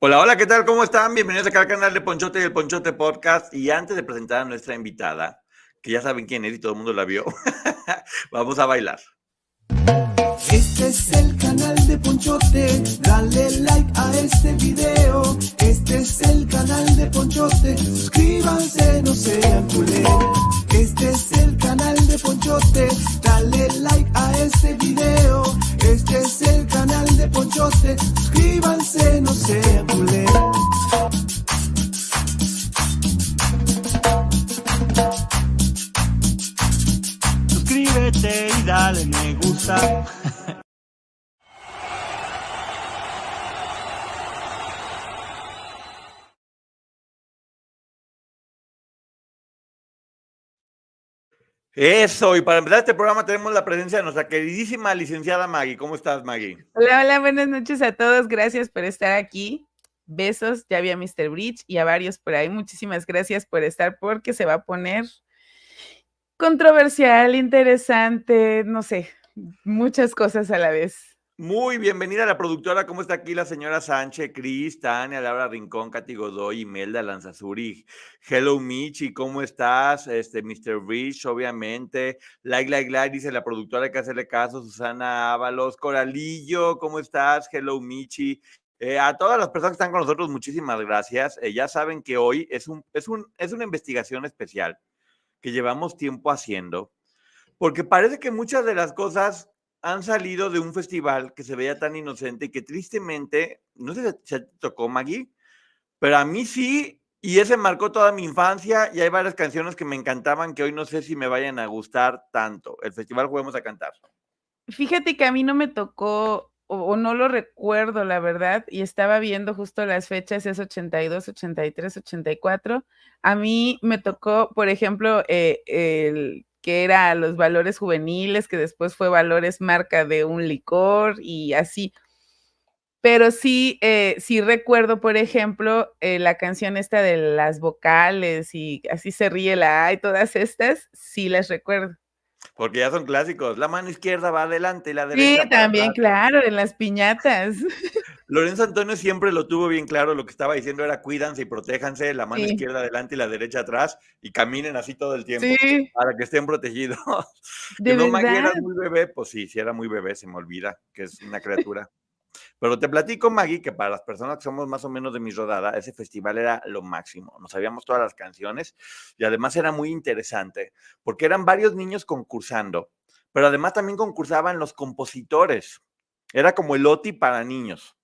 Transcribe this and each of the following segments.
Hola, hola, ¿qué tal? ¿Cómo están? Bienvenidos acá al canal de Ponchote y el Ponchote Podcast. Y antes de presentar a nuestra invitada, que ya saben quién es y todo el mundo la vio, vamos a bailar. Este es el canal de Ponchote, dale like a este video. Este es el canal de Ponchote, suscríbanse, no sean culés. Este es el canal de Ponchote, dale like a este video. Este es el canal de Ponchote, suscríbanse, no sean culés. Suscríbete y dale me gusta. Eso, y para empezar este programa tenemos la presencia de nuestra queridísima licenciada Maggie. ¿Cómo estás, Maggie? Hola, hola, buenas noches a todos. Gracias por estar aquí. Besos, ya vi a Mr. Bridge y a varios por ahí. Muchísimas gracias por estar porque se va a poner controversial, interesante, no sé, muchas cosas a la vez. Muy bienvenida a la productora. ¿Cómo está aquí la señora Sánchez, Cris, Tania, Laura Rincón, Katy Godoy, Imelda Lanzazuri? Hello, Michi, ¿cómo estás? Mr. Rich, obviamente. Like, dice la productora, hay que hacerle caso. Susana Ábalos, Coralillo, ¿cómo estás? Hello, Michi. A todas las personas que están con nosotros, muchísimas gracias. Ya saben que hoy es una investigación especial que llevamos tiempo haciendo, porque parece que muchas de las cosas han salido de un festival que se veía tan inocente y que tristemente, no sé si te tocó, Maggie, pero a mí sí, y ese marcó toda mi infancia, y hay varias canciones que me encantaban que hoy no sé si me vayan a gustar tanto. El festival Juguemos a Cantar. Fíjate que a mí no me tocó o no lo recuerdo, la verdad, y estaba viendo justo las fechas, es 82, 83, 84. A mí me tocó, por ejemplo, el que era los valores juveniles, que después fue valores marca de un licor y así. Pero sí, sí recuerdo, por ejemplo, la canción esta de las vocales y así se ríe la A y todas estas, sí las recuerdo. Porque ya son clásicos. La mano izquierda va adelante y la Sí, derecha para también, atrás. claro, en las piñatas. Lorenzo Antonio siempre lo tuvo bien claro, lo que estaba diciendo era cuídanse y protéjanse, la mano Sí, izquierda adelante y la derecha atrás, y caminen así todo el tiempo, sí, para que estén protegidos. Que de no, Maggie, verdad. eras muy bebé, pues sí era muy bebé, se me olvida que es una criatura. Pero te platico, Maggie, que para las personas que somos más o menos de mi rodada, ese festival era lo máximo. Nos sabíamos todas las canciones y además era muy interesante porque eran varios niños concursando, pero además también concursaban los compositores. Era como el OTI para niños.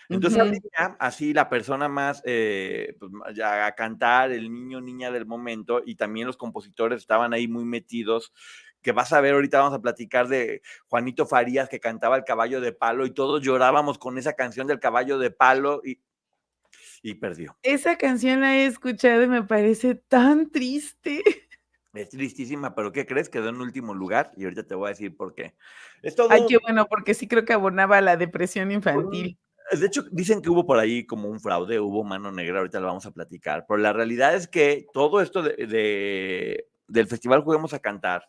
Entonces Ujú. había así la persona más pues, ya a cantar, el niño, niña del momento, y también los compositores estaban ahí muy metidos, que vas a ver, ahorita vamos a platicar de Juanito Farías que cantaba El Caballo de Palo y todos llorábamos con esa canción del Caballo de Palo y perdió. Esa canción la he escuchado y me parece tan triste. Es tristísima, pero ¿qué crees? Quedó en último lugar y ahorita te voy a decir por qué. Es Ay, todo. qué bueno, porque sí creo que abonaba a la depresión infantil. De hecho, dicen que hubo por ahí como un fraude, hubo mano negra, ahorita lo vamos a platicar, pero la realidad es que todo esto del Festival Juguemos a Cantar,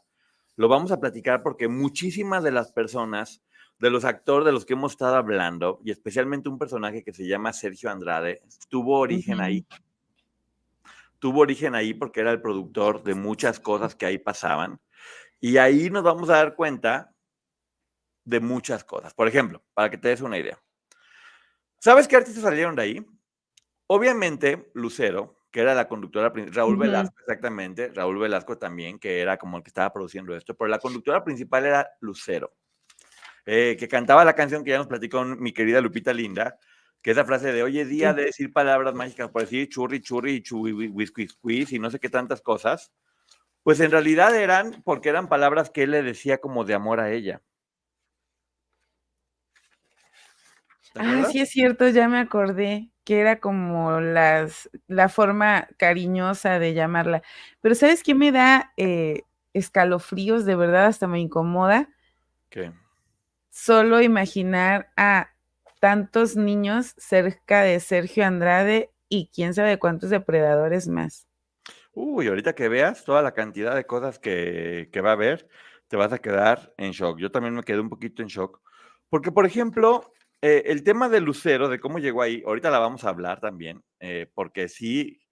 lo vamos a platicar porque muchísimas de las personas, de los actores de los que hemos estado hablando, y especialmente un personaje que se llama Sergio Andrade, tuvo origen Ujú. ahí. Tuvo origen ahí porque era el productor de muchas cosas que ahí pasaban. Y ahí nos vamos a dar cuenta de muchas cosas. Por ejemplo, para que te des una idea. ¿Sabes qué artistas salieron de ahí? Obviamente, Lucero, que era la conductora, Raúl Ujú. Velasco, exactamente, Raúl Velasco también, que era como el que estaba produciendo esto, pero la conductora principal era Lucero, que cantaba la canción que ya nos platicó mi querida Lupita Linda, que es la frase de hoy es día Sí. de decir palabras mágicas, por decir churri, churri, y churri, whisky, squeeze, y no sé qué tantas cosas, pues en realidad eran porque eran palabras que él le decía como de amor a ella. ¿Te Ah, acuerdas? sí es cierto, ya me acordé que era como la forma cariñosa de llamarla. Pero ¿sabes qué me da escalofríos? De verdad, hasta me incomoda Que solo imaginar a tantos niños cerca de Sergio Andrade y quién sabe cuántos depredadores más. Uy, ahorita que veas toda la cantidad de cosas que va a haber, te vas a quedar en shock. Yo también me quedé un poquito en shock. Porque, por ejemplo, el tema de Lucero, de cómo llegó ahí, ahorita la vamos a hablar también, porque sí,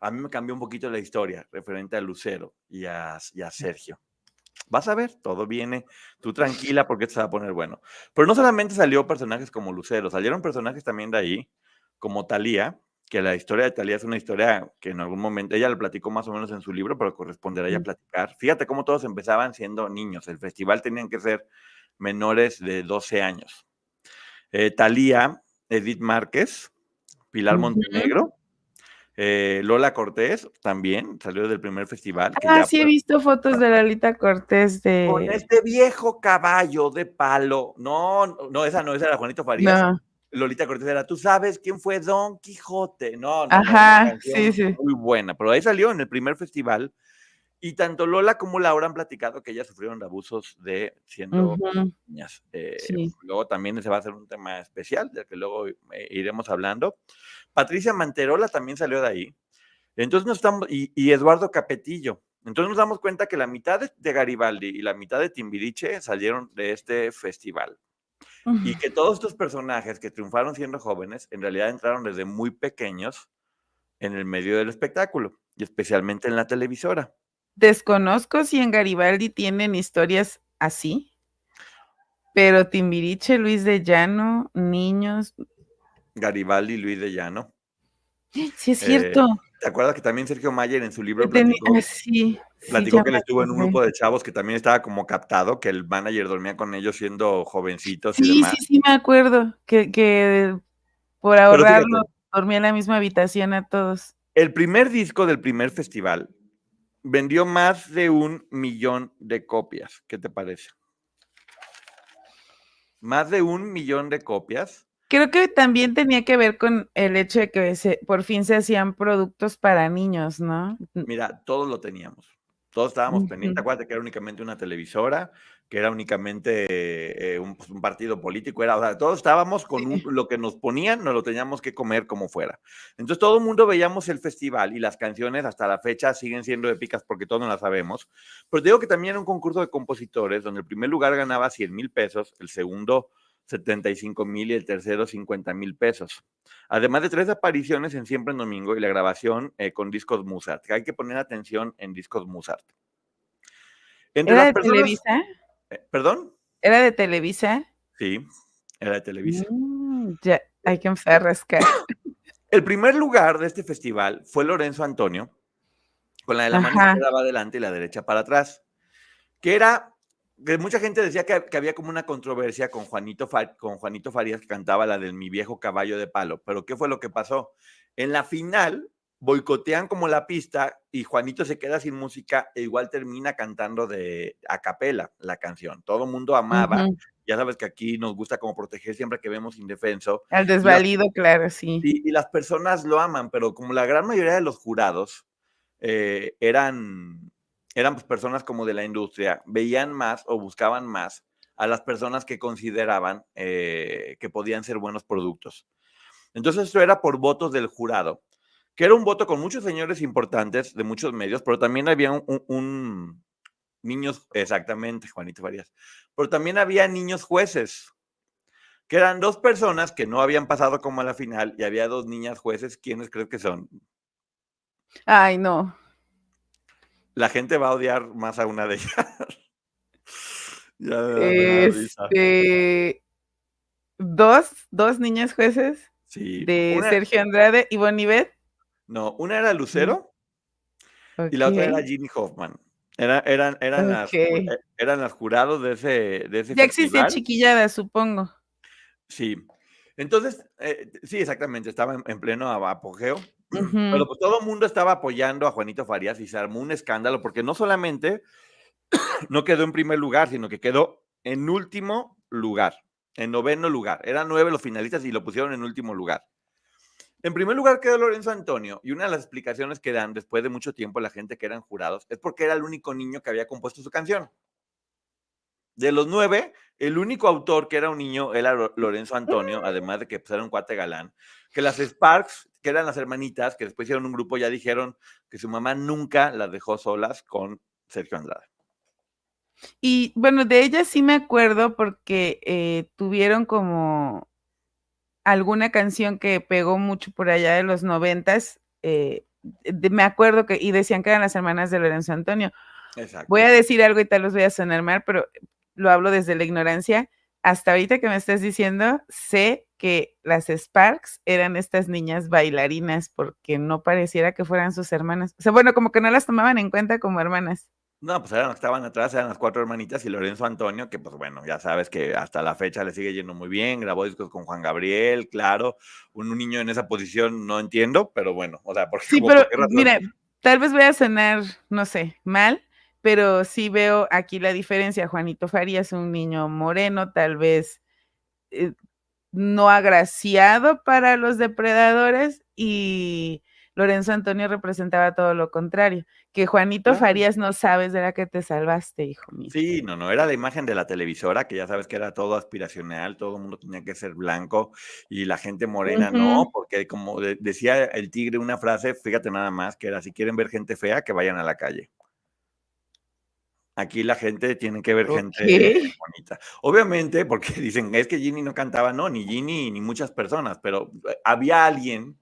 a mí me cambió un poquito la historia referente a Lucero y a Sergio. Vas a ver, todo viene, tú tranquila porque esto se va a poner bueno. Pero no solamente salió personajes como Lucero, salieron personajes también de ahí, como Thalía, que la historia de Thalía es una historia que en algún momento, ella lo platicó más o menos en su libro, pero corresponderá ya platicar. Fíjate cómo todos empezaban siendo niños, el festival tenían que ser menores de 12 años. Thalía, Edith Márquez, Pilar Montenegro, Lola Cortés también salió del primer festival. Que ya Sí he visto fotos de Lolita Cortés con de... este viejo caballo de palo. No, esa no, esa era Juanito Farías. No, Lolita Cortés era, ¿tú sabes quién fue Don Quijote? No, una ajá, sí, canción sí. muy buena. Pero ahí salió en el primer festival. Y tanto Lola como Laura han platicado que ellas sufrieron de abusos de siendo Ujú, niñas. sí. Luego también ese va a ser un tema especial, del que luego iremos hablando. Patricia Manterola también salió de ahí. Entonces nos estamos, y Eduardo Capetillo. Entonces nos damos cuenta que la mitad de Garibaldi y la mitad de Timbiriche salieron de este festival. Y que todos estos personajes que triunfaron siendo jóvenes, en realidad entraron desde muy pequeños en el medio del espectáculo, y especialmente en la televisora. Desconozco si en Garibaldi tienen historias así, pero Timbiriche, Luis de Llano, niños. Garibaldi y Luis de Llano. Sí, es cierto. ¿Te acuerdas que también Sergio Mayer en su libro platicó, Sí, sí, ya platicó que él me estuvo en un acordé. grupo de chavos que también estaba como captado, que el manager dormía con ellos siendo jovencitos y Sí, demás? sí, sí, me acuerdo que por Pero ahorrarlo fíjate, dormía en la misma habitación a todos. el primer disco del primer festival vendió más de 1,000,000 de copias. ¿Qué te parece? Más de 1,000,000 de copias. Creo que también tenía que ver con el hecho de que por fin se hacían productos para niños, ¿no? Mira, todos lo teníamos. Todos estábamos pendientes. Ujú. Acuérdate que era únicamente una televisora, que era únicamente pues, un partido político. O sea, todos estábamos con Sí. lo que nos ponían, nos lo teníamos que comer como fuera. Entonces todo el mundo veíamos el festival y las canciones hasta la fecha siguen siendo épicas porque todos no las sabemos. Pero te digo que también era un concurso de compositores donde el primer lugar ganaba 100,000 pesos, el segundo 75,000 y el tercero 50,000 pesos. Además de 3 apariciones en Siempre en Domingo y la grabación con discos Mozart. Hay que poner atención en discos Mozart. Entre ¿Era las de personas, Televisa? ¿perdón? ¿Era de Televisa? Sí, era de Televisa. Ya, hay que empezar a rascar. El primer lugar de este festival fue Lorenzo Antonio, con la de la mano Ajá. izquierda va adelante y la derecha para atrás, que era, que mucha gente decía que había como una controversia con Juanito Farías, que cantaba la del Mi viejo caballo de palo. Pero ¿qué fue lo que pasó? En la final boicotean como la pista y Juanito se queda sin música e igual termina cantando de a capela la canción. Todo el mundo amaba. Ujú. Ya sabes que aquí nos gusta como proteger siempre que vemos indefenso. Al Y las, desvalido, claro, sí. y las personas lo aman, pero como la gran mayoría de los jurados eran pues, personas como de la industria, veían más o buscaban más a las personas que consideraban que podían ser buenos productos. Entonces esto era por votos del jurado, que era un voto con muchos señores importantes de muchos medios, pero también había niños, exactamente, Juanito Farías, pero también había niños jueces, que eran 2 personas que no habían pasado como a la final y había 2 niñas jueces. ¿Quiénes crees que son? Ay, no. La gente va a odiar más a una de ellas. Ya me da risa. Este, dos niñas jueces Sí, de Sergio Andrade y Bonibet. una era Mm, Lucero y la otra era okey, Ginny Hoffman. okey. Eran las jurados de ese Ya existía festival. Chiquillada, supongo. Sí. Entonces, sí, exactamente, estaba en pleno apogeo, Ujú. pero pues todo el mundo estaba apoyando a Juanito Farías y se armó un escándalo porque no solamente no quedó en primer lugar, sino que quedó en último lugar, en noveno lugar. Eran 9 los finalistas y lo pusieron en último lugar. En primer lugar quedó Lorenzo Antonio, y una de las explicaciones que dan después de mucho tiempo la gente que eran jurados es porque era el único niño que había compuesto su canción. De los 9, el único autor que era un niño era Lorenzo Antonio, además de que pues, era un cuate galán. Que las Sparks, que eran las hermanitas, que después hicieron un grupo, ya dijeron que su mamá nunca las dejó solas con Sergio Andrade. Y bueno, de ella sí me acuerdo porque tuvieron como alguna canción que pegó mucho por allá de los 90s, me acuerdo y decían que eran las hermanas de Lorenzo Antonio. Exacto. Voy a decir algo y tal vez voy a sonar mal, pero lo hablo desde la ignorancia. Hasta ahorita que me estás diciendo, sé que las Sparks eran estas niñas bailarinas porque no pareciera que fueran sus hermanas. O sea, bueno, como que no las tomaban en cuenta como hermanas. No, pues eran las que estaban atrás, eran las 4 hermanitas y Lorenzo Antonio, que pues bueno, ya sabes que hasta la fecha le sigue yendo muy bien, grabó discos con Juan Gabriel, claro, un niño en esa posición no entiendo, pero bueno, o sea, Sí, ¿por pero qué razón? mira, tal vez voy a sonar, no sé, mal, pero sí veo aquí la diferencia. Juanito Farías, un niño moreno, tal vez eh, no agraciado para los depredadores, y Lorenzo Antonio representaba todo lo contrario, que Juanito Claro. Farías no sabes de la que te salvaste, hijo mío. Sí, no, era la imagen de la televisora, que ya sabes que era todo aspiracional, todo el mundo tenía que ser blanco y la gente morena no, Ujú. porque como decía el tigre una frase, fíjate nada más, que era, si quieren ver gente fea, que vayan a la calle. Aquí la gente tiene que ver gente Okey. bonita. Obviamente, porque dicen, es que Ginny no cantaba, no, ni Ginny ni muchas personas, pero había alguien,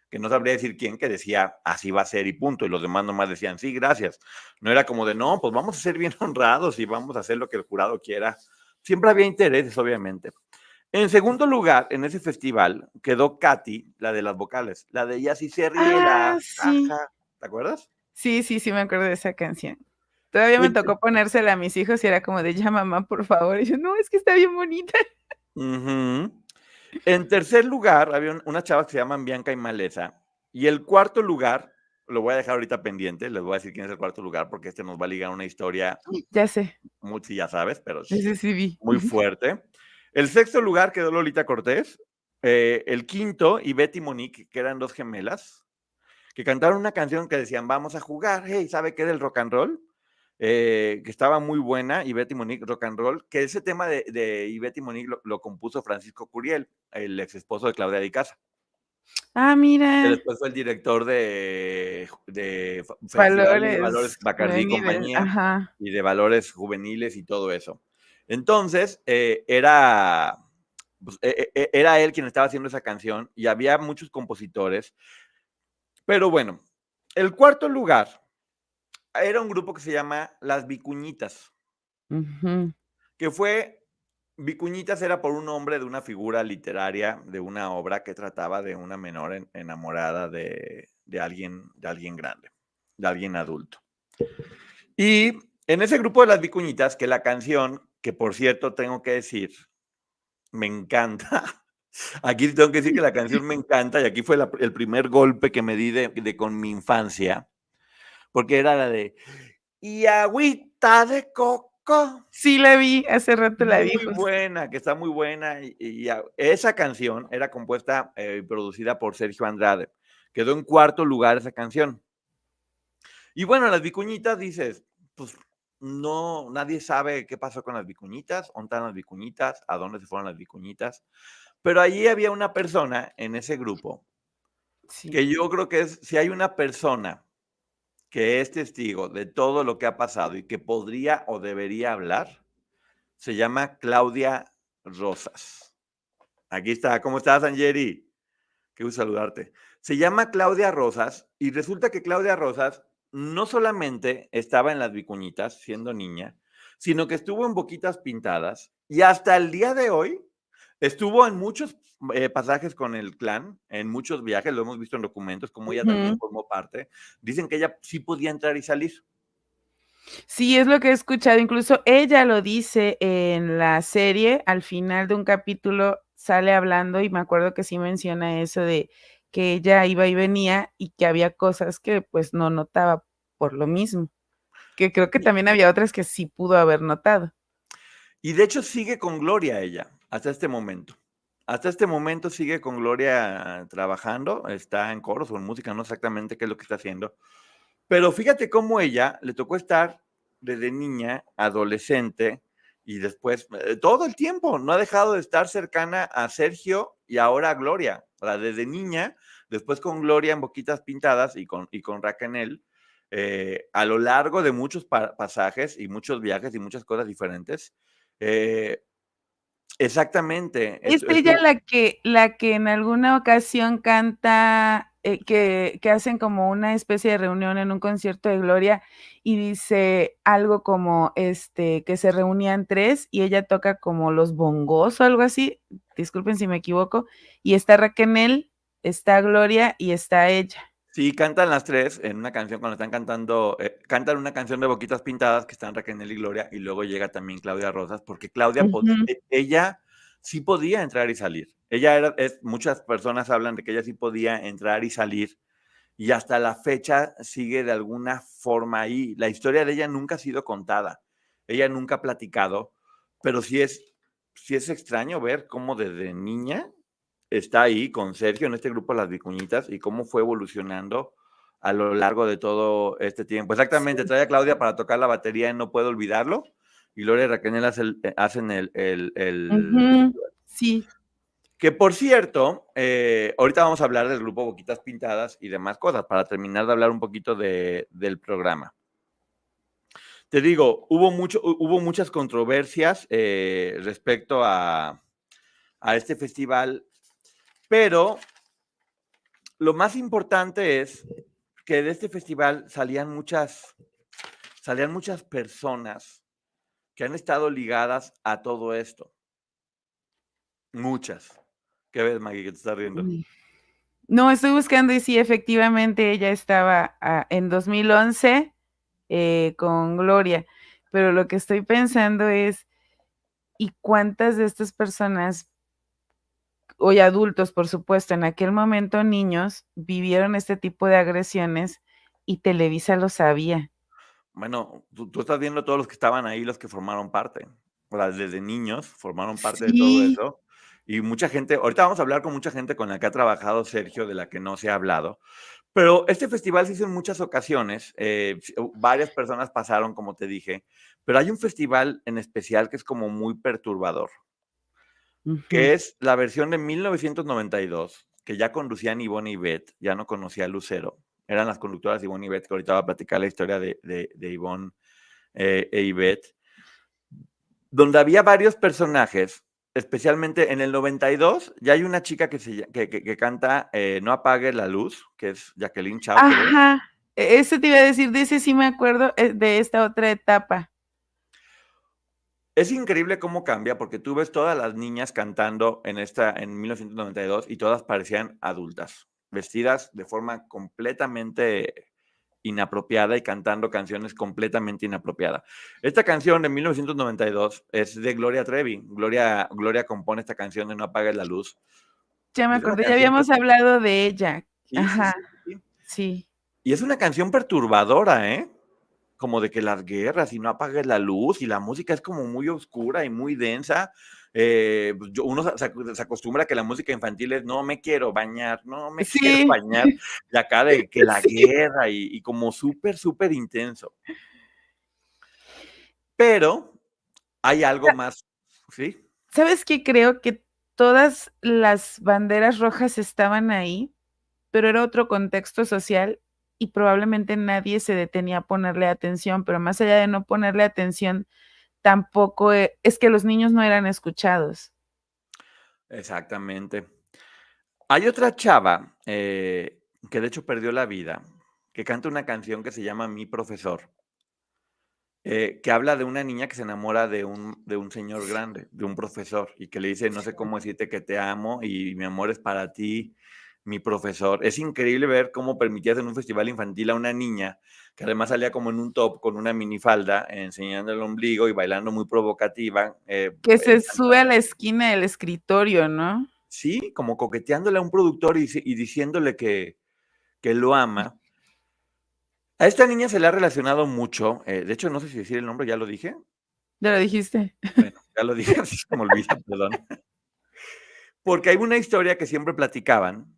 que no sabría decir quién, que decía, así va a ser y punto, y los demás nomás decían, sí, gracias. No era como de, no, pues vamos a ser bien honrados y vamos a hacer lo que el jurado quiera. Siempre había intereses, obviamente. En segundo lugar, en ese festival, quedó Katy, la de las vocales, la de ella sí se ríe, Ah, sí. ajá, ¿te acuerdas? Sí, sí, sí, me acuerdo de esa canción. Todavía me tocó ponérsela a mis hijos y era como de: "Ya, mamá, por favor", y yo: "No, es que está bien bonita". Ujú. En tercer lugar, había unas chavas que se llaman Bianca y Maleza. Y el cuarto lugar, lo voy a dejar ahorita pendiente, les voy a decir quién es el cuarto lugar, porque este nos va a ligar a una historia, Ya sé, si ya sabes, pero ese sí vi. muy fuerte. El sexto lugar quedó Lolita Cortés. El quinto, Ivette y Monique, que eran dos gemelas, que cantaron una canción que decían, vamos a jugar, hey, ¿sabe qué del rock and roll? Que estaba muy buena, Ivette y Monique, rock and roll, que ese tema de Ivette y Monique lo compuso Francisco Curiel, el ex esposo de Claudia Di Casa, Ah, que mira, después fue el director de Festival de Valores valores Bacardí y juveniles, compañía, ajá. y de valores juveniles y todo eso. Entonces, era, pues, era él quien estaba haciendo esa canción y había muchos compositores, pero bueno, el cuarto lugar era un grupo que se llama Las Vicuñitas, Ujú. que fue, Vicuñitas era por un nombre de una figura literaria de una obra que trataba de una menor enamorada de alguien grande, de alguien adulto. Y en ese grupo de Las Vicuñitas, que la canción, que por cierto tengo que decir, me encanta. Aquí tengo que decir que la canción me encanta y aquí fue el primer golpe que me di con mi infancia, porque era la de y agüita de coco. Sí la vi, hace rato la vi Muy justo. buena, que está muy buena. Esa canción era compuesta y producida por Sergio Andrade. Quedó en cuarto lugar esa canción. Y bueno, las vicuñitas dices, pues no, nadie sabe qué pasó con las vicuñitas, dónde están las vicuñitas, a dónde se fueron las vicuñitas. Pero allí había una persona en ese grupo Sí. que yo creo que es, si hay una persona que es testigo de todo lo que ha pasado y que podría o debería hablar, se llama Claudia Rosas. Aquí está. ¿Cómo estás, Angeri? Qué gusto saludarte. Se llama Claudia Rosas y resulta que Claudia Rosas no solamente estaba en las Vicuñitas siendo niña, sino que estuvo en Boquitas Pintadas y hasta el día de hoy estuvo en muchos pasajes con el clan, en muchos viajes, lo hemos visto en documentos, como ella también Ujú. formó parte. Dicen que ella sí podía entrar y salir. Sí, es lo que he escuchado, incluso ella lo dice en la serie, al final de un capítulo sale hablando y me acuerdo que sí menciona eso de que ella iba y venía y que había cosas que, pues, no notaba por lo mismo, que creo que también había otras que sí pudo haber notado. Y de hecho sigue con gloria ella, hasta este momento. Hasta este momento sigue con gloria trabajando, está en coros o en música, no exactamente qué es lo que está haciendo. Pero fíjate cómo ella le tocó estar desde niña, adolescente y después todo el tiempo. No ha dejado de estar cercana a Sergio y ahora a Gloria. O sea, desde niña, después con Gloria en Boquitas Pintadas y con Raquel, a lo largo de muchos pasajes y muchos viajes y muchas cosas diferentes. Eh, Exactamente. Es ella la que en alguna ocasión canta, que hacen como una especie de reunión en un concierto de Gloria, y dice algo como, que se reunían 3 y ella toca como los bongos o algo así, disculpen si me equivoco, y está Raquenel, está Gloria y está ella. Sí, cantan las 3 en una canción cuando están cantando, cantan una canción de Boquitas Pintadas que están Raquel y Gloria, y luego llega también Claudia Rosas, porque Claudia Ujú. ella sí podía entrar y salir. Ella muchas personas hablan de que ella sí podía entrar y salir, y hasta la fecha sigue de alguna forma ahí. La historia de ella nunca ha sido contada, ella nunca ha platicado, pero sí es extraño ver cómo desde niña está ahí con Sergio en este grupo Las Vicuñitas y cómo fue evolucionando a lo largo de todo este tiempo. Exactamente, Sí. trae a Claudia para tocar la batería en No Puedo Olvidarlo, y Gloria y Raquel hacen el Ujú. Sí. que por cierto, ahorita vamos a hablar del grupo Boquitas Pintadas y demás cosas, para terminar de hablar un poquito del programa. Te digo, hubo muchas controversias respecto a este festival, pero lo más importante es que de este festival salían muchas personas que han estado ligadas a todo esto. Muchas. ¿Qué ves, Maggie, que te estás riendo? Uy. No, estoy buscando y sí, efectivamente ella estaba, en 2011, con Gloria, pero lo que estoy pensando es, ¿y cuántas de estas personas, hoy adultos, por supuesto, en aquel momento niños, vivieron este tipo de agresiones y Televisa lo sabía? Bueno, tú estás viendo todos los que estaban ahí, los que formaron parte. O sea, desde niños formaron parte de todo Sí. eso. Y mucha gente, ahorita vamos a hablar con mucha gente con la que ha trabajado Sergio, de la que no se ha hablado. Pero este festival se hizo en muchas ocasiones. Varias personas pasaron, como te dije. Pero hay un festival en especial que es como muy perturbador, Ujú. que es la versión de 1992, que ya conducían Ivonne y Beth, ya no conocía a Lucero. Eran las conductoras Ivonne y Beth, que ahorita va a platicar la historia de Ivonne e Ivette, donde había varios personajes, especialmente en el 92, ya hay una chica que canta No apagues la luz, que es Jacqueline Chao, creo. Ajá, eso te iba a decir, de ese sí me acuerdo, de esta otra etapa. Es increíble cómo cambia, porque tú ves todas las niñas cantando en 1992 y todas parecían adultas, vestidas de forma completamente inapropiada y cantando canciones completamente inapropiadas. Esta canción de 1992 es de Gloria Trevi. Gloria compone esta canción de No apagues la luz. Ya me Y es una acordé, ya canción habíamos hablado de ella. sí, sí, Ajá, sí, sí. sí. Y es una canción perturbadora, ¿eh? Como de que las guerras y no apagues la luz y la música es como muy oscura y muy densa. Pues uno se acostumbra a que la música infantil es no me quiero bañar, no me quiero Sí, bañar, y acá de que la sí. guerra y como súper, súper intenso. Pero hay algo más, ¿sí? ¿Sabes qué? Creo que todas las banderas rojas estaban ahí, pero era otro contexto social y probablemente nadie se detenía a ponerle atención, pero más allá de no ponerle atención, tampoco, es que los niños no eran escuchados. Exactamente. Hay otra chava que de hecho perdió la vida, que canta una canción que se llama Mi Profesor. Que habla de una niña que se enamora de un señor grande, de un profesor, y que le dice, no sé cómo decirte que te amo y mi amor es para ti, mi profesor. Es increíble ver cómo permitías en un festival infantil a una niña, que además salía como en un top con una minifalda, enseñando el ombligo y bailando muy provocativa. Que se sube a la esquina del escritorio, ¿no? Sí, como coqueteándole a un productor y diciéndole que lo ama. A esta niña se le ha relacionado mucho, de hecho, no sé si decir el nombre, ¿ya lo dije? Ya lo dijiste. Bueno, ya lo dije, así se me olvida, perdón. Porque hay una historia que siempre platicaban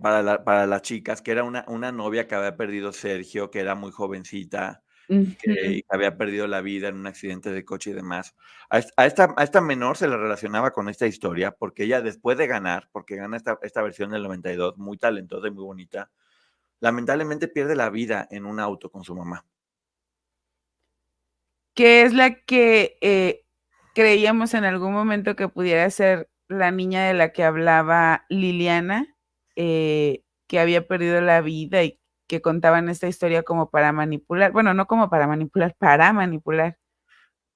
para las chicas, que era una novia que había perdido Sergio, que era muy jovencita Ujú. y que había perdido la vida en un accidente de coche y demás. A esta menor se le relacionaba con esta historia, porque ella después de ganar, porque gana esta versión del 92, muy talentosa y muy bonita, lamentablemente pierde la vida en un auto con su mamá. Que es la que, creíamos en algún momento que pudiera ser la niña de la que hablaba Liliana, que había perdido la vida y que contaban esta historia como para manipular, bueno, no como para manipular, para manipular.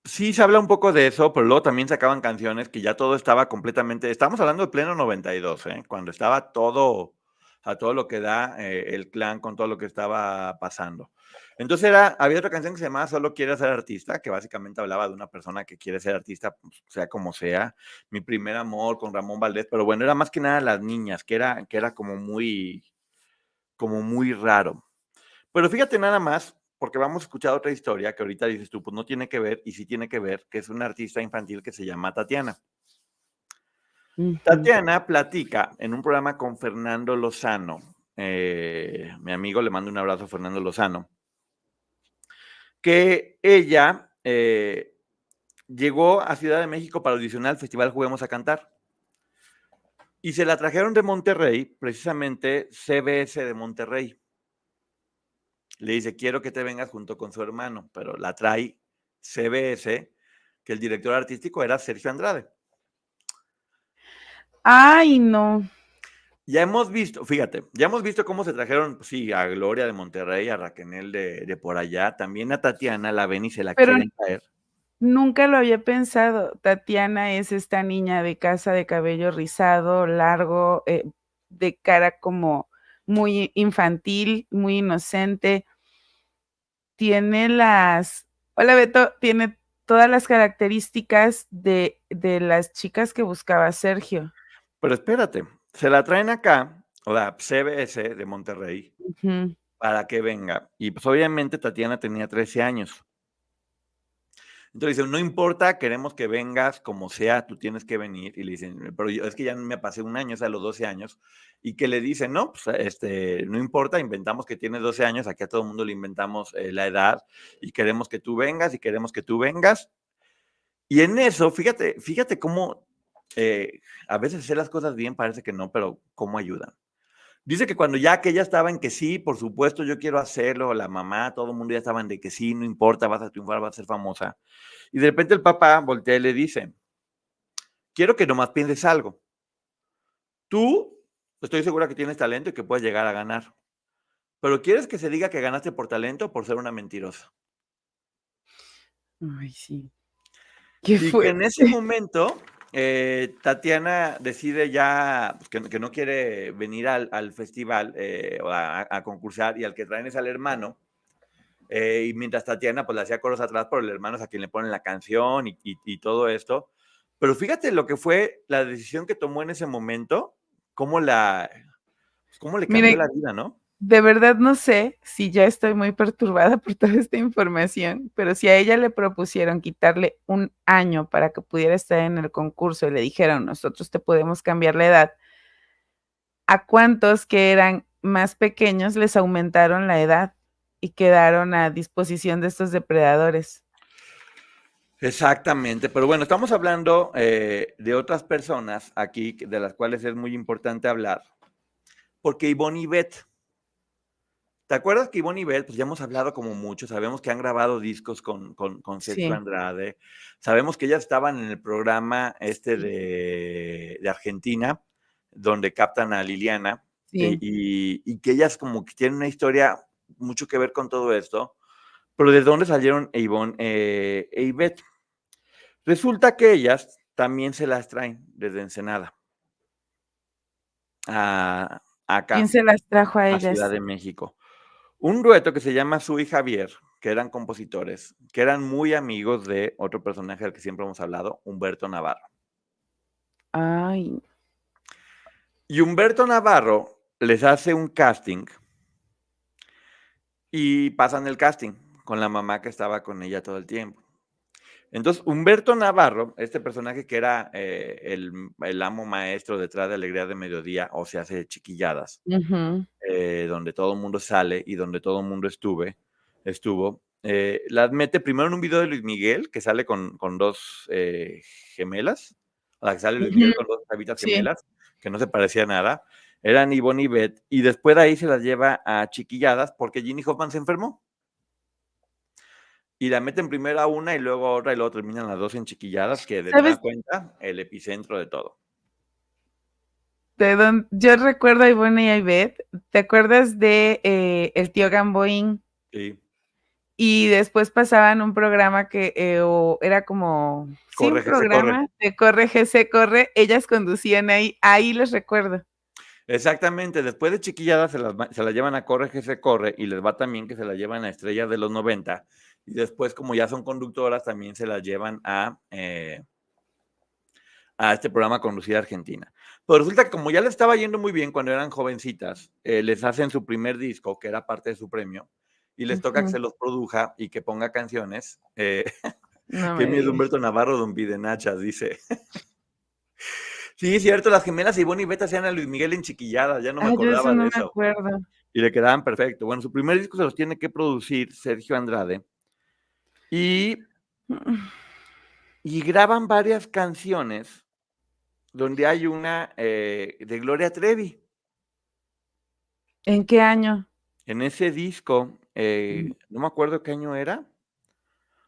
Sí, se habla un poco de eso, pero luego también sacaban canciones que ya todo estaba completamente, estamos hablando de pleno 92, cuando estaba todo, a todo lo que da el clan con todo lo que estaba pasando. Entonces había otra canción que se llamaba Solo quiero ser artista, que básicamente hablaba de una persona que quiere ser artista, pues, sea como sea. Mi primer amor con Ramón Valdés, pero bueno, era más que nada las niñas, que era como muy raro. Pero fíjate nada más, porque vamos a escuchar otra historia que ahorita dices tú, pues no tiene que ver, y sí tiene que ver, que es una artista infantil que se llama Tatiana. Ujú. Tatiana platica en un programa con Fernando Lozano. Mi amigo, le mando un abrazo a Fernando Lozano, que ella llegó a Ciudad de México para audicionar al Festival Juguemos a Cantar. Y se la trajeron de Monterrey, precisamente CBS de Monterrey. Le dice, quiero que te vengas junto con su hermano, pero la trae CBS, que el director artístico era Sergio Andrade. Ay, no. Ya hemos visto, fíjate, ya hemos visto cómo se trajeron, pues sí, a Gloria de Monterrey, a Raquel de por allá, también a Tatiana, la ven y se la Pero quieren traer. nunca lo había pensado. Tatiana es esta niña de casa de cabello rizado, largo, de cara como muy infantil, muy inocente. Tiene hola Beto, tiene todas las características de las chicas que buscaba Sergio. Pero espérate, se la traen acá, o la CBS de Monterrey, Ujú. para que venga. Y pues obviamente Tatiana tenía 13 años. Entonces dicen, no importa, queremos que vengas como sea, tú tienes que venir. Y le dicen, pero es que ya me pasé un año, o sea, los 12 años. Y que le dicen, no, pues no importa, inventamos que tienes 12 años, aquí a todo el mundo le inventamos la edad y queremos que tú vengas y queremos que tú vengas. Y en eso, fíjate cómo a veces hacer las cosas bien parece que no, pero cómo ayudan. Dice que cuando ya que ella estaba en que sí, por supuesto, yo quiero hacerlo, la mamá, todo el mundo ya estaban de que sí, no importa, vas a triunfar, vas a ser famosa. Y de repente el papá voltea y le dice, quiero que nomás pienses algo. Tú, estoy segura que tienes talento y que puedes llegar a ganar. Pero ¿quieres que se diga que ganaste por talento o por ser una mentirosa? Ay, sí. Qué Y que en ese fuerte. momento Tatiana decide ya pues, que no quiere venir al festival o a concursar y al que traen es al hermano. Y mientras Tatiana pues le hacía coros atrás, pero el hermano es a quien le ponen la canción y todo esto. Pero fíjate lo que fue la decisión que tomó en ese momento, cómo cómo le cambió la Miren, vida, ¿no? de verdad no sé si ya estoy muy perturbada por toda esta información, pero si a ella le propusieron quitarle un año para que pudiera estar en el concurso y le dijeron, nosotros te podemos cambiar la edad, ¿a cuántos que eran más pequeños les aumentaron la edad y quedaron a disposición de estos depredadores? Exactamente, pero bueno, estamos hablando de otras personas aquí de las cuales es muy importante hablar, porque Ivonne y Beth, ¿te acuerdas que Ivonne y Beth, pues ya hemos hablado como mucho, sabemos que han grabado discos con Sergio Sí, Andrade, sabemos que ellas estaban en el programa sí, de Argentina, donde captan a Liliana, sí. y que ellas como que tienen una historia mucho que ver con todo esto, pero ¿de dónde salieron Ivonne e Ivette? Resulta que ellas también se las traen desde Ensenada ¿Quién acá, se las trajo a a Ciudad ellas? de México. Un dueto que se llama Su y Javier, que eran compositores, que eran muy amigos de otro personaje del que siempre hemos hablado, Humberto Navarro. Ay, Y Humberto Navarro les hace un casting y pasan el casting con la mamá que estaba con ella todo el tiempo. Entonces, Humberto Navarro, este personaje que era el amo maestro detrás de Alegría de Mediodía, o se hace Chiquilladas, ujú, donde todo el mundo sale y donde todo el mundo estuvo, las mete primero en un video de Luis Miguel, que sale con dos gemelas, o sea, que sale Luis ujú, Miguel con dos chavitas sí. gemelas, que no se parecía nada, eran Ivonne y Beth, y después de ahí se las lleva a Chiquilladas porque Ginny Hoffman se enfermó. y la meten primero a una y luego a otra y luego terminan las 2 en chiquilladas, que de nueva ¿Sabes cuenta, el epicentro de todo. de dónde? Yo recuerdo a Ivonne y a Ivette. ¿Te acuerdas de El Tío Gamboín? Sí. Y después pasaban un programa que era como, sí, un Corre, que se corre. programa de Corre, GC, Corre. Ellas conducían ahí les recuerdo. Exactamente, después de chiquilladas se las llevan a Corre, que se corre, y les va también que se las llevan a Estrellas de los 90, y después, como ya son conductoras, también se las llevan a este programa Conducida Argentina. Pero resulta que como ya les estaba yendo muy bien cuando eran jovencitas, les hacen su primer disco, que era parte de su premio, y les toca que se los produja y que ponga canciones. No Qué me miedo, digas. Humberto Navarro, don Videnacha, dice. Sí, cierto, las gemelas Ivonne y Beta hacían a Luis Miguel en chiquilladas, ya no me Yo eso acordaba no de me eso. acuerdo. Y le quedaban perfecto. Bueno, su primer disco se los tiene que producir Sergio Andrade. Y graban varias canciones donde hay una de Gloria Trevi. ¿En qué año? En ese disco, no me acuerdo qué año era,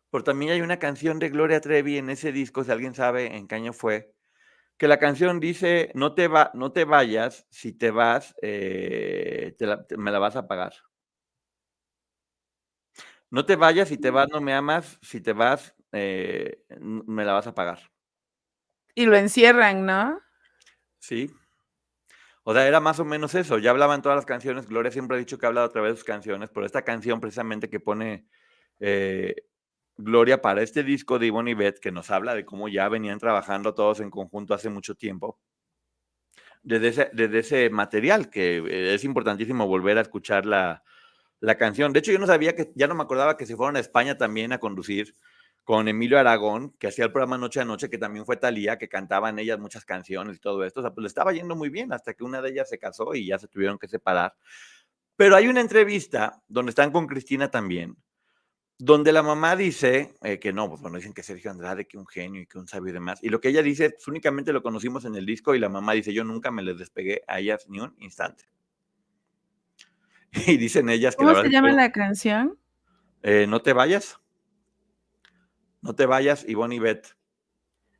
pero también hay una canción de Gloria Trevi en ese disco, si alguien sabe en qué año fue, que la canción dice, no te vayas, si te vas, me la vas a pagar. No te vayas, si te vas, no me amas, si te vas, me la vas a pagar. Y lo encierran, ¿no? Sí. O sea, era más o menos eso. Ya hablaban todas las canciones. Gloria siempre ha dicho que ha hablado a través de sus canciones, pero esta canción precisamente que pone Gloria para este disco de Ivonne y Beth, que nos habla de cómo ya venían trabajando todos en conjunto hace mucho tiempo, desde ese material, que es importantísimo volver a escuchar la canción. De hecho, yo no sabía ya no me acordaba que se fueron a España también a conducir con Emilio Aragón, que hacía el programa Noche a Noche, que también fue Thalía, que cantaban ellas muchas canciones y todo esto. O sea, pues le estaba yendo muy bien hasta que una de ellas se casó y ya se tuvieron que separar. Pero hay una entrevista donde están con Cristina también, donde la mamá dice que no, pues bueno, dicen que Sergio Andrade, que un genio y que un sabio y demás. Y lo que ella dice, pues únicamente lo conocimos en el disco y la mamá dice, yo nunca me les despegué a ellas ni un instante. Y dicen ellas que la ¿Cómo se verdad llama la canción? no te vayas. No te vayas, Ivonne y Beth.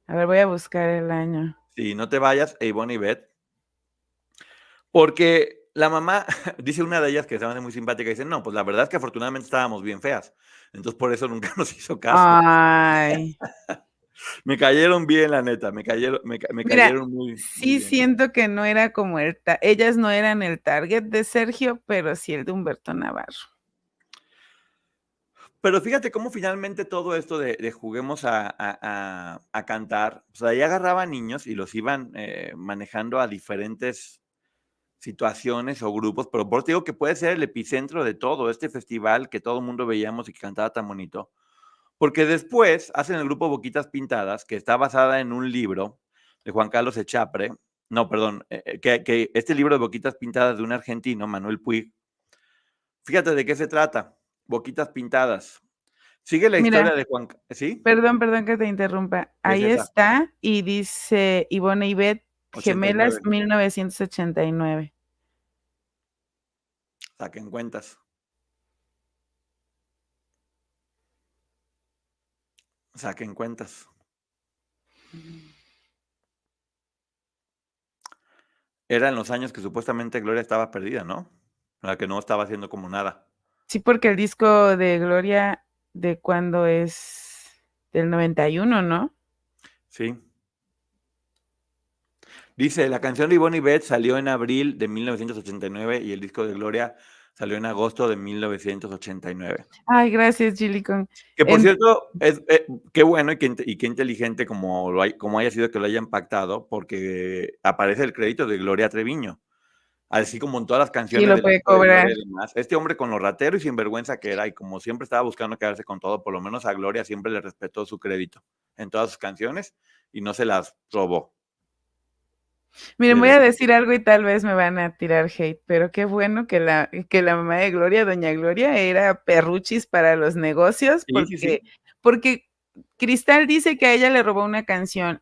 A ver, voy a buscar el año. Sí, no te vayas, Ivonne y Beth. Porque la mamá, dice una de ellas que se me hace muy simpática, dice, no, pues la verdad es que afortunadamente estábamos bien feas. Entonces por eso nunca nos hizo caso. Ay. Me cayeron bien, la neta, me Mira, cayeron muy, muy sí bien. siento que no era como ellas no eran el target de Sergio, pero sí el de Humberto Navarro. Pero fíjate cómo finalmente todo esto de juguemos a cantar, o sea, ahí agarraban niños y los iban manejando a diferentes situaciones o grupos, pero por eso te digo que puede ser el epicentro de todo este festival que todo el mundo veíamos y que cantaba tan bonito, porque después hacen el grupo Boquitas Pintadas, que está basada en un libro de Juan Carlos Echapre, no, perdón, que este libro de Boquitas Pintadas de un argentino, Manuel Puig, fíjate de qué se trata, Boquitas Pintadas. Sigue la Mira, historia de Juan, ¿sí? perdón que te interrumpa. Es Ahí esa, está y dice Ivonne y Beth, Gemelas 89, 1989. saquen cuentas, saquen cuentas. Eran los años que supuestamente Gloria estaba perdida, ¿no? La que no estaba haciendo como nada. Sí, porque el disco de Gloria de cuando es del 91, ¿no? Sí. Dice, la canción de Ivonne y Beth salió en abril de 1989 y el disco de Gloria salió en agosto de 1989. Ay, gracias, Gilicon. Que por cierto, qué bueno y qué inteligente como haya sido que lo hayan pactado, porque aparece el crédito de Gloria Treviño. Así como en todas las Sí, canciones lo del puede disco de cobrar. Gloria y demás. Este hombre con lo ratero y sinvergüenza que era, y como siempre estaba buscando quedarse con todo, por lo menos a Gloria siempre le respetó su crédito en todas sus canciones y no se las robó. Miren, voy a decir algo y tal vez me van a tirar hate, pero qué bueno que la mamá de Gloria, doña Gloria, era perruchis para los negocios, Sí. porque Cristal dice que a ella le robó una canción.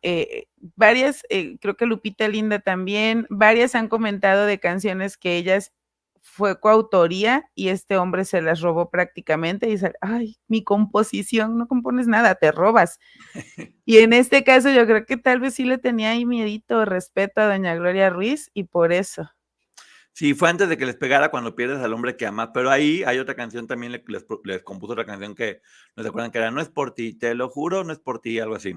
Varias, creo que Lupita Linda también, varias han comentado de canciones que ellas fue coautoría y este hombre se las robó prácticamente y dice, ay, mi composición, no compones nada, te robas. Y en este caso yo creo que tal vez sí le tenía ahí miedito, respeto a doña Gloria Ruiz y por eso. Sí, fue antes de que les pegara Cuando pierdes al hombre que amas, pero ahí hay otra canción también, les compuso otra canción que no se acuerdan que era No es por ti, te lo juro, no es por ti, algo así.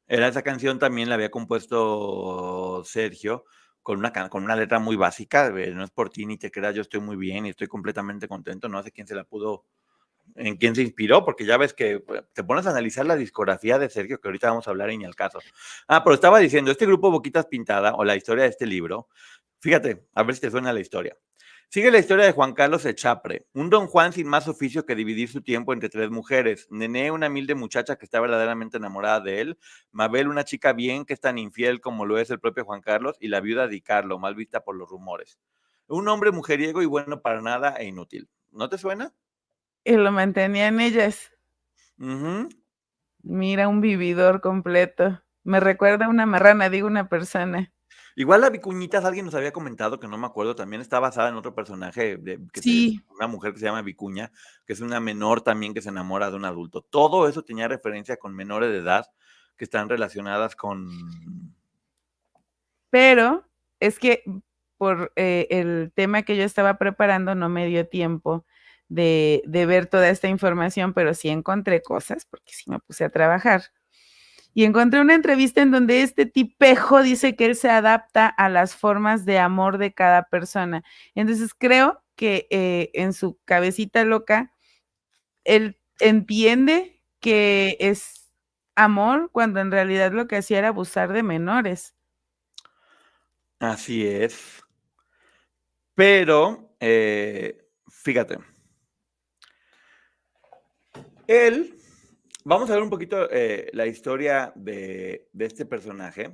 Era esa canción también la había compuesto Sergio con una letra muy básica, no es por ti ni te creas, yo estoy muy bien y estoy completamente contento, no sé quién se la pudo, en quién se inspiró, porque ya ves que te pones a analizar la discografía de Sergio, que ahorita vamos a hablar y ni al caso. Pero estaba diciendo, este grupo Boquitas Pintada, o la historia de este libro, fíjate, a ver si te suena la historia. Sigue la historia de Juan Carlos Echapre, un don Juan sin más oficio que dividir su tiempo entre 3 mujeres. Nené, una humilde muchacha que está verdaderamente enamorada de él. Mabel, una chica bien que es tan infiel como lo es el propio Juan Carlos. Y la viuda de Carlo, mal vista por los rumores. Un hombre mujeriego y bueno para nada e inútil. ¿No te suena? Y lo mantenían ellas. Uh-huh. Mira, un vividor completo. Me recuerda a una marrana, digo una persona. Igual la Vicuñitas, alguien nos había comentado, que no me acuerdo, también está basada en otro personaje, Sí. una mujer que se llama Vicuña, que es una menor también que se enamora de un adulto. Todo eso tenía referencia con menores de edad que están relacionadas con... Pero es que por el tema que yo estaba preparando no me dio tiempo de ver toda esta información, pero sí encontré cosas, porque sí me puse a trabajar. Y encontré una entrevista en donde este tipejo dice que él se adapta a las formas de amor de cada persona. Entonces creo que en su cabecita loca, él entiende que es amor cuando en realidad lo que hacía era abusar de menores. Así es. Pero, fíjate, él, vamos a ver un poquito la historia de este personaje,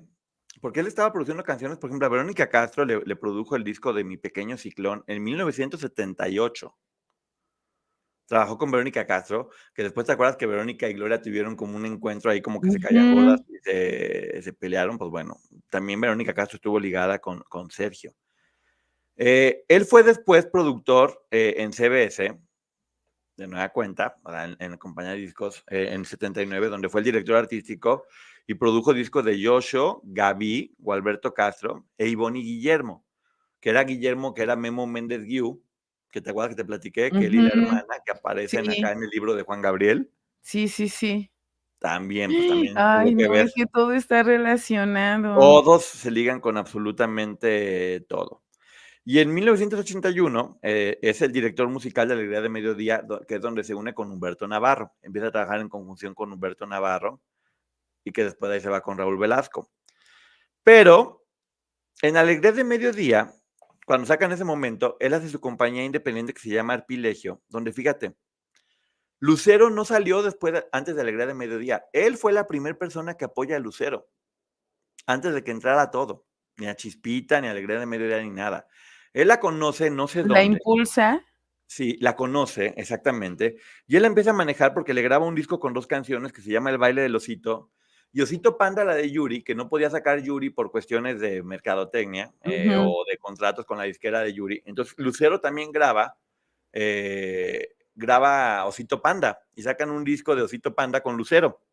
porque él estaba produciendo canciones, por ejemplo, a Verónica Castro le produjo el disco de Mi Pequeño Ciclón en 1978. Trabajó con Verónica Castro, que después te acuerdas que Verónica y Gloria tuvieron como un encuentro ahí, como que se caían gordas Ujú. y se pelearon. Pues bueno, también Verónica Castro estuvo ligada con Sergio. Él fue después productor en CBS, de nueva cuenta, en la compañía de discos en 79, donde fue el director artístico y produjo discos de Yoshio, Gaby, Gualberto Castro e Ivonne y Guillermo, que era Memo Méndez Guiú, que te acuerdas que te platiqué, que él y la Ujú. hermana que aparecen acá Sí, en el libro de Juan Gabriel, sí, sí, sí. también, pues también tuvo Ay, que no, ver. es que todo está relacionado. Todos se ligan con absolutamente todo. Y en 1981 es el director musical de Alegría de Mediodía, que es donde se une con Humberto Navarro. Empieza a trabajar en conjunción con Humberto Navarro y que después de ahí se va con Raúl Velasco. Pero en Alegría de Mediodía, cuando sacan ese momento, él hace su compañía independiente que se llama Arpilegio, donde fíjate, Lucero no salió antes de Alegría de Mediodía. Él fue la primera persona que apoya a Lucero, antes de que entrara todo, ni a Chispita, ni a Alegría de Mediodía, ni nada. Él la conoce, no sé La dónde. impulsa. Sí, la conoce, exactamente. Y él la empieza a manejar porque le graba un disco con 2 canciones que se llama El baile del osito. Y Osito Panda, la de Yuri, que no podía sacar Yuri por cuestiones de mercadotecnia Ujú. o de contratos con la disquera de Yuri. Entonces, Lucero también graba Osito Panda y sacan un disco de Osito Panda con Lucero.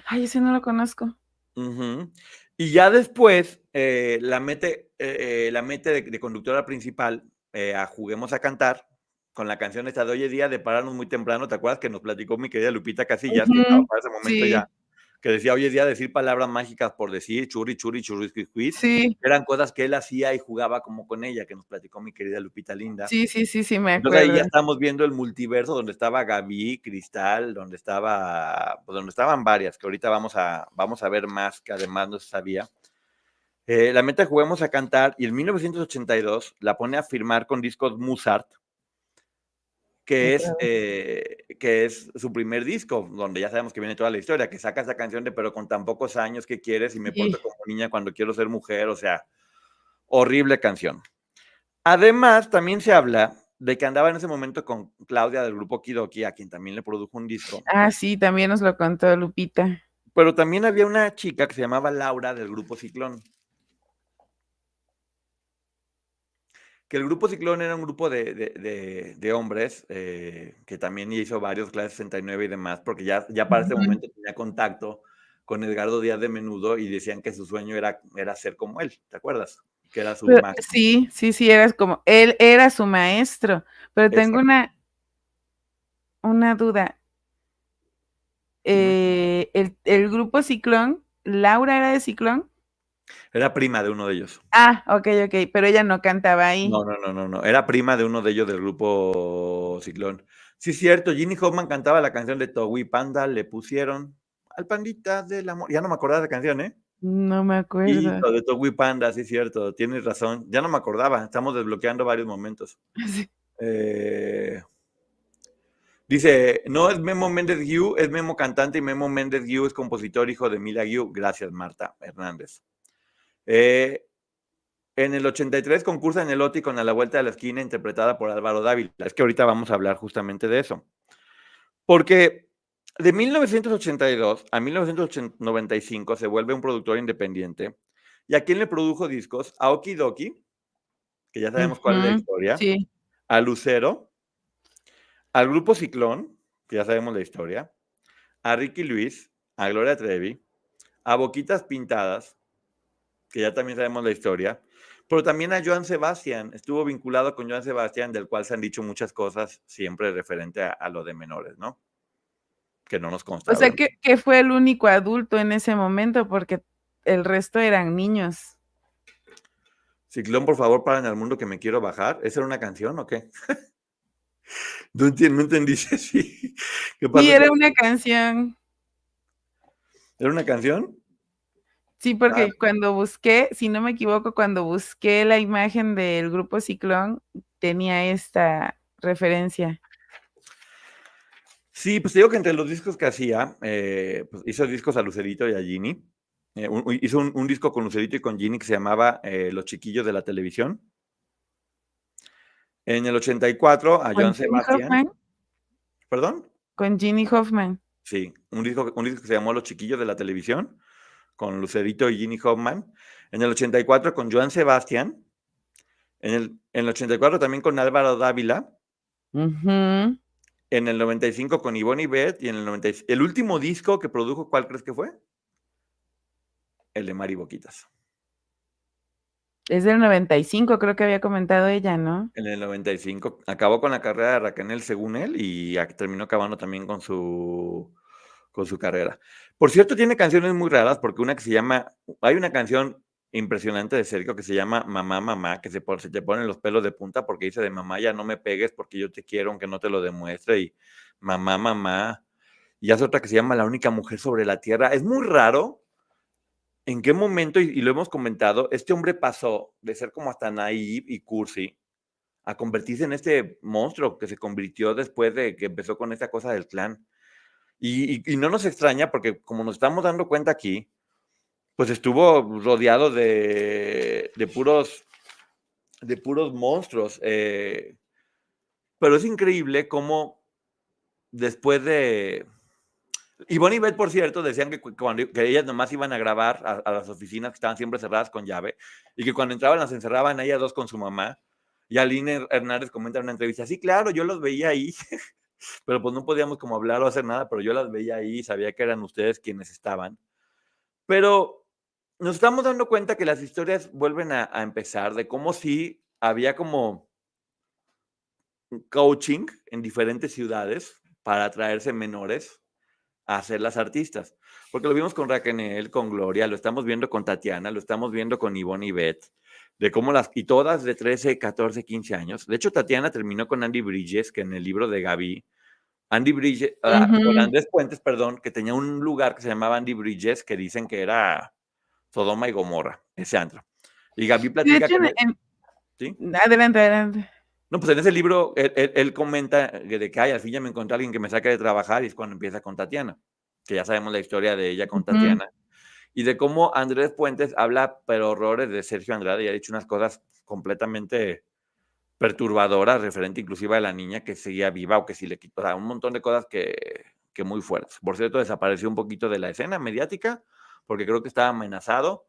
Ay, ese no lo conozco. Ujú. Y ya después la mete de conductora principal a Juguemos a Cantar con la canción esta de Hoy es día de pararnos muy temprano. ¿Te acuerdas que nos platicó mi querida Lupita Casillas, que estaba Ujú. para ese momento Sí, ya, que decía hoy es día de decir palabras mágicas por decir, churri, churri, churri, squid, sí, eran cosas que él hacía y jugaba como con ella, que nos platicó mi querida Lupita Linda. sí, sí, sí, sí, me Entonces ahí ya acuerdo. estamos viendo el multiverso donde estaba Gaby, Cristal, donde estaban varias, que ahorita vamos a ver más, que además no se sabía. La meta Juguemos a Cantar y en 1982 la pone a firmar con discos Mozart, Otra vez. que es su primer disco, donde ya sabemos que viene toda la historia, que saca esa canción de Pero con tan pocos años, ¿qué quieres? Y me Sí. porto como niña cuando quiero ser mujer, o sea, horrible canción. Además, también se habla de que andaba en ese momento con Claudia del grupo Kidoki, a quien también le produjo un disco. Ah, sí, también nos lo contó Lupita. Pero también había una chica que se llamaba Laura del grupo Ciclón. que el grupo Ciclón era un grupo de hombres que también hizo varios Clase 69 y demás, porque ya para este Ujú. momento tenía contacto con Edgardo Díaz de Menudo y decían que su sueño era ser como él, ¿te acuerdas? Que era su Pero máximo. sí, sí, sí, eras como él era su maestro, pero tengo Exacto. una duda, Dime. el grupo Ciclón, ¿Laura era de Ciclón? Era prima de uno de ellos. Ah, okey, pero ella no cantaba ahí. No. Era prima de uno de ellos del grupo Ciclón. Sí, cierto. Ginny Hoffman cantaba la canción de Togui Panda. Le pusieron al pandita del amor. Ya no me acordaba de esa canción, ¿eh? No me acuerdo. Hito de Togui Panda, sí, cierto. Tienes razón. Ya no me acordaba. Estamos desbloqueando varios momentos. Sí. Eh, Dice, no es Memo Méndez Guiú, es Memo cantante y Memo Méndez Guiú es compositor, hijo de Mila Guiú. Gracias, Marta Hernández. En el 83 concursa en el OTI con A la Vuelta de la Esquina, interpretada por Álvaro Dávila. Es que ahorita vamos a hablar justamente de eso. Porque de 1982 a 1995 se vuelve un productor independiente. ¿Y a quién le produjo discos? A Okidoki, que ya sabemos cuál es la Ujú, historia, sí. a Lucero, al Grupo Ciclón, que ya sabemos la historia, a Ricky Luis, a Gloria Trevi, a Boquitas Pintadas, que ya también sabemos la historia, pero también a Joan Sebastián, estuvo vinculado con Joan Sebastián, del cual se han dicho muchas cosas siempre referente a lo de menores, ¿no? Que no nos consta, O sea, obviamente. que fue el único adulto en ese momento, porque el resto eran niños. Ciclón, por favor, paren al mundo que me quiero bajar. ¿Esa era una canción o qué? No entendí, sí. ¿Qué Sí, pasó? era una canción. ¿Era una canción? Sí, Ah, porque cuando busqué, si no me equivoco, cuando busqué la imagen del grupo Ciclón, tenía esta referencia. sí, pues te digo que entre los discos que hacía, pues hizo discos a Lucerito y a Ginny. Hizo un disco con Lucerito y con Ginny que se llamaba Los Chiquillos de la Televisión. En el 84 a ¿Con Joan Ginny Sebastián. Hoffman? ¿Perdón? Con Ginny Hoffman. Sí, un disco que se llamó Los Chiquillos de la Televisión, con Lucerito y Ginny Hoffman. En el 84 con Joan Sebastián. En el 84 también con Álvaro Dávila. Ujú. En el 95 con Ivonne y Beth. Y en el 90, el último disco que produjo, ¿cuál crees que fue? El de Mari Boquitas. Es del 95, creo que había comentado ella, ¿no? En el 95 acabó con la carrera de Racanel, según él, y terminó acabando también con su carrera. Por cierto, tiene canciones muy raras, porque hay una canción impresionante de Sergio que se llama Mamá, Mamá, que se te ponen los pelos de punta porque dice de mamá, ya no me pegues porque yo te quiero aunque no te lo demuestre, y mamá, mamá. Y hace otra que se llama La única mujer sobre la tierra. Es muy raro en qué momento, y lo hemos comentado, este hombre pasó de ser como hasta naive y cursi a convertirse en este monstruo que se convirtió después de que empezó con esta cosa del clan. Y no nos extraña porque como nos estamos dando cuenta aquí, pues estuvo rodeado de puros monstruos. Pero es increíble cómo después de... Ivonne y Beth, por cierto, decían que ellas nomás iban a grabar a las oficinas que estaban siempre cerradas con llave y que cuando entraban las encerraban a ellas dos con su mamá. Y Aline Hernández comenta en una entrevista, sí, claro, yo los veía ahí, pero pues no podíamos como hablar o hacer nada, pero yo las veía ahí y sabía que eran ustedes quienes estaban. Pero nos estamos dando cuenta que las historias vuelven a empezar, de cómo sí había como un coaching en diferentes ciudades para atraerse menores a ser las artistas. Porque lo vimos con Raquel, con Gloria, lo estamos viendo con Tatiana, lo estamos viendo con Ivonne y Beth, de cómo y todas de 13, 14, 15 años. De hecho, Tatiana terminó con Andy Bridges, que en el libro de Gaby, Andy Bridges, con Ujú. Andrés Puentes, perdón, que tenía un lugar que se llamaba Andy Bridges, que dicen que era Sodoma y Gomorra, ese antro. Y Gaby De platica hecho, que ¿sí? adelante, adelante. No, pues en ese libro él comenta de que al fin ya me encontré a alguien que me saque de trabajar y es cuando empieza con Tatiana, que ya sabemos la historia de ella con Ujú. Tatiana, y de cómo Andrés Puentes habla pero horrores de Sergio Andrade y ha dicho unas cosas completamente perturbadoras, referente inclusive a la niña que seguía viva o que si le quitó, o sea, un montón de cosas que muy fuertes. Por cierto, desapareció un poquito de la escena mediática porque creo que estaba amenazado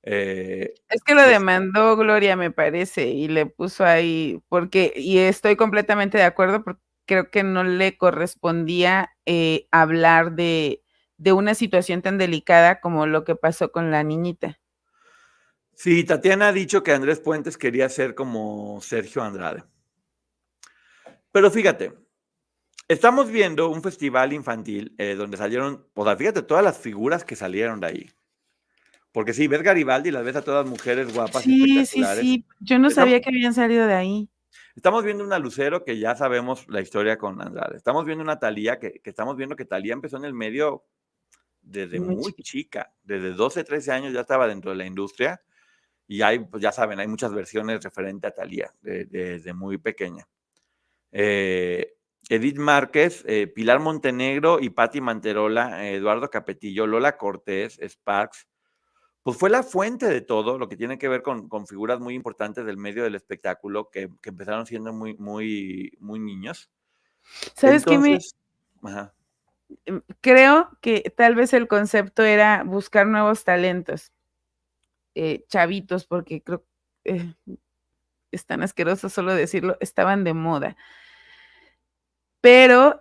Es que lo pues, demandó Gloria, me parece, y le puso ahí, porque, y estoy completamente de acuerdo, porque creo que no le correspondía hablar de una situación tan delicada como lo que pasó con la niñita. sí, Tatiana ha dicho que Andrés Puentes quería ser como Sergio Andrade. Pero fíjate, estamos viendo un festival infantil donde salieron, o sea, fíjate todas las figuras que salieron de ahí. Porque sí, ves Garibaldi y las ves a todas mujeres guapas y Sí, sí, espectaculares. sí, yo no Estamos, sabía que habían salido de ahí. estamos viendo una Lucero que ya sabemos la historia con Andrade. Estamos viendo una Thalía que estamos viendo que Thalía empezó en el medio desde Muy muy chiquita. chica. Desde 12, 13 años ya estaba dentro de la industria. Y hay, pues ya saben, hay muchas versiones referente a Thalía desde muy pequeña. Eh, Edith Márquez, Pilar Montenegro y Patti Manterola, Eduardo Capetillo, Lola Cortés, Sparks, pues fue la fuente de todo lo que tiene que ver con figuras muy importantes del medio del espectáculo que empezaron siendo muy niños. ¿Sabes qué Entonces, ajá. creo que tal vez el concepto era buscar nuevos talentos, chavitos, porque creo, eh, es tan asqueroso solo decirlo, estaban de moda. Pero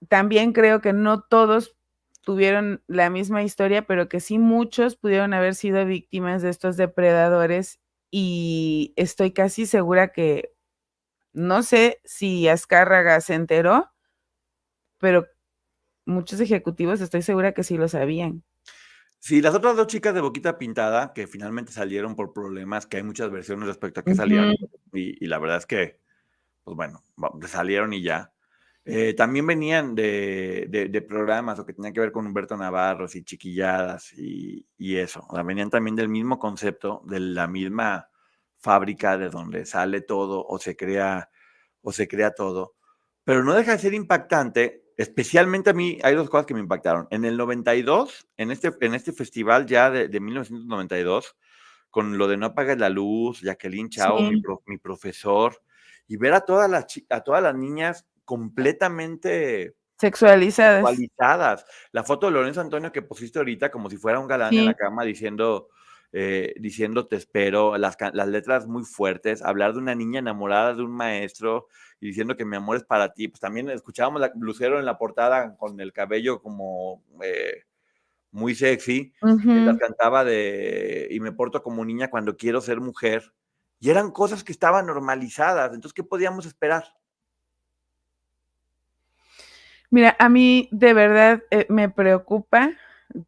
también creo que no todos tuvieron la misma historia, pero que sí muchos pudieron haber sido víctimas de estos depredadores y estoy casi segura que, no sé si Azcárraga se enteró, pero muchos ejecutivos estoy segura que sí lo sabían. Sí, las otras dos chicas de Boquita Pintada, que finalmente salieron por problemas, que hay muchas versiones respecto a qué salieron, Ujú. y la verdad es que, pues bueno, salieron y ya. También venían de programas o que tenían que ver con Humberto Navarros y Chiquilladas y eso. O sea, venían también del mismo concepto, de la misma fábrica de donde sale todo o se crea todo. Pero no deja de ser impactante, especialmente a mí, hay dos cosas que me impactaron. En el 92, en este festival ya de 1992, con lo de No apagues la luz, Jacqueline Chao, Sí, mi profesor, y ver a todas las niñas completamente sexualizadas. sexualizadas. La foto de Lorenzo Antonio que pusiste ahorita como si fuera un galán en la Sí, cama diciendo te espero, las letras muy fuertes, hablar de una niña enamorada de un maestro y diciendo que mi amor es para ti. Pues también escuchábamos a Lucero en la portada con el cabello como muy sexy, mientras ujú. cantaba de y me porto como niña cuando quiero ser mujer. Y eran cosas que estaban normalizadas. Entonces, ¿qué podíamos esperar? Mira, a mí de verdad me preocupa,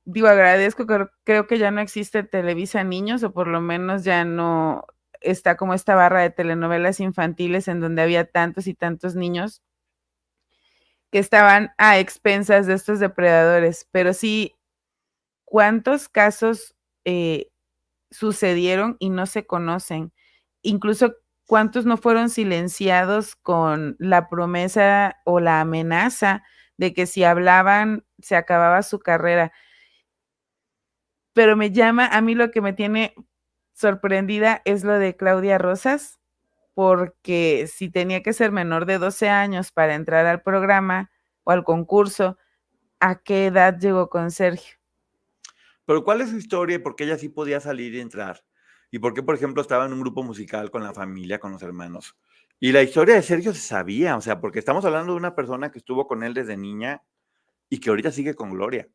digo, agradezco, creo que ya no existe Televisa Niños, o por lo menos ya no está como esta barra de telenovelas infantiles en donde había tantos y tantos niños que estaban a expensas de estos depredadores, pero sí, ¿cuántos casos sucedieron y no se conocen? Incluso, ¿cuántos no fueron silenciados con la promesa o la amenaza de que si hablaban se acababa su carrera? Pero me llama, a mí lo que me tiene sorprendida es lo de Claudia Rosas, porque si tenía que ser menor de 12 años para entrar al programa o al concurso, ¿a qué edad llegó con Sergio? Pero ¿cuál es su historia y por qué ella sí podía salir y entrar? ¿Y por qué, por ejemplo, estaba en un grupo musical con la familia, con los hermanos? Y la historia de Sergio se sabía, o sea, porque estamos hablando de una persona que estuvo con él desde niña y que ahorita sigue con Gloria.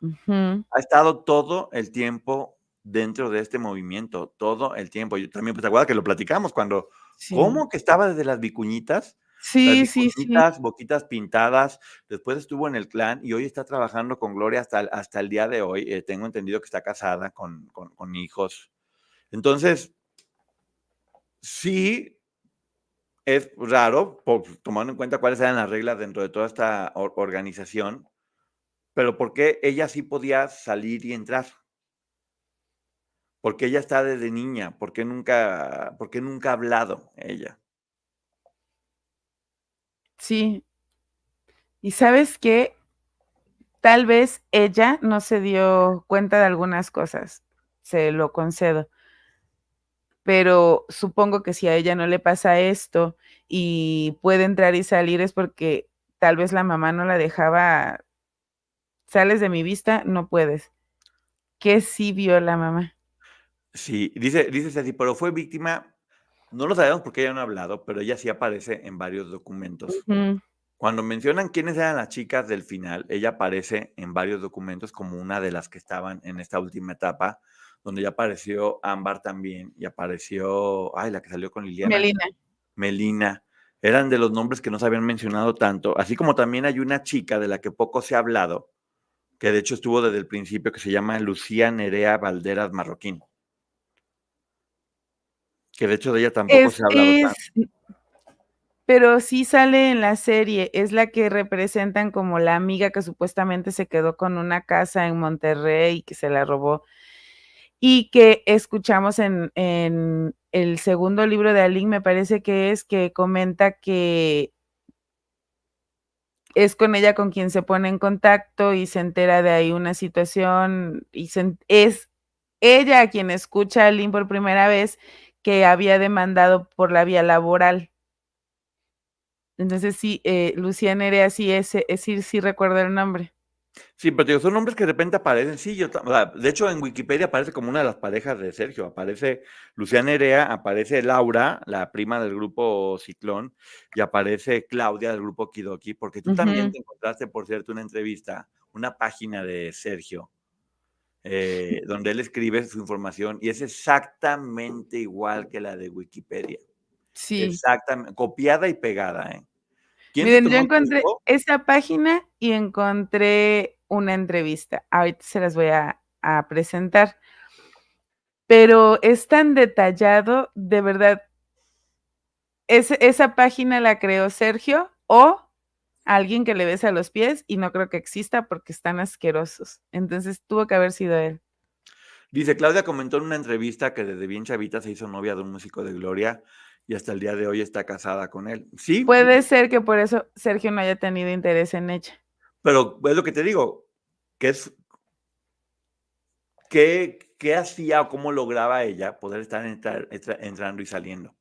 Ujú, Ha estado todo el tiempo dentro de este movimiento, todo el tiempo. Yo también, pues, ¿te acuerdas que lo platicamos cuando, sí. cómo que estaba desde las vicuñitas? Las Sí, sí, sí. vicuñitas, Boquitas Pintadas, después estuvo en el Clan y hoy está trabajando con Gloria hasta el día de hoy. Tengo entendido que está casada con hijos. Entonces, sí es raro, tomando en cuenta cuáles eran las reglas dentro de toda esta organización, pero ¿por qué ella sí podía salir y entrar? Porque ella está desde niña, ¿por qué nunca ha hablado ella? Sí. ¿Y sabes qué? Tal vez ella no se dio cuenta de algunas cosas, se lo concedo, pero supongo que si a ella no le pasa esto y puede entrar y salir es porque tal vez la mamá no la dejaba, sales de mi vista, no puedes. que sí vio la mamá. Sí, dice Ceci, pero fue víctima, no lo sabemos porque ella no ha hablado, pero ella sí aparece en varios documentos. Ujú. Cuando mencionan quiénes eran las chicas del final, ella aparece en varios documentos como una de las que estaban en esta última etapa, donde ya apareció Ámbar también y apareció, ay, la que salió con Liliana, Melina. Melina. Eran de los nombres que no se habían mencionado tanto, así como también hay una chica de la que poco se ha hablado, que de hecho estuvo desde el principio, que se llama Lucía Nerea Valderas Marroquín, que de hecho de ella tampoco se ha hablado tanto. Pero sí sale en la serie, es la que representan como la amiga que supuestamente se quedó con una casa en Monterrey y que se la robó. Y que escuchamos en el segundo libro de Aline, me parece que es, que comenta que es con ella con quien se pone en contacto y se entera de ahí una situación y es ella a quien escucha a Aline por primera vez, que había demandado por la vía laboral. Entonces sí, Lucía Nerea sí sí recuerdo el nombre. Sí, pero te digo, son nombres que de repente aparecen. Sí, o sea, de hecho, en Wikipedia aparece como una de las parejas de Sergio. Aparece Luciana Nerea, aparece Laura, la prima del grupo Ciclón, y aparece Claudia del grupo Kidoki, porque tú también Ujú. te encontraste, por cierto, una entrevista, una página de Sergio, donde él escribe su información y es exactamente igual que la de Wikipedia. Sí. Exactamente, copiada y pegada, ¿eh? ¿Quién se Miren, yo tomó el encontré tiempo? esa página y encontré una entrevista. Ahorita se las voy a presentar. Pero es tan detallado, de verdad. Esa página la creó Sergio o alguien que le besa los pies y no creo que exista porque están asquerosos. Entonces tuvo que haber sido él. Dice, Claudia comentó en una entrevista que desde bien chavita se hizo novia de un músico de Gloria y hasta el día de hoy está casada con él. Sí, Puede ser que por eso Sergio no haya tenido interés en ella. pero es lo que te digo, ¿qué hacía o cómo lograba ella poder estar entrando y saliendo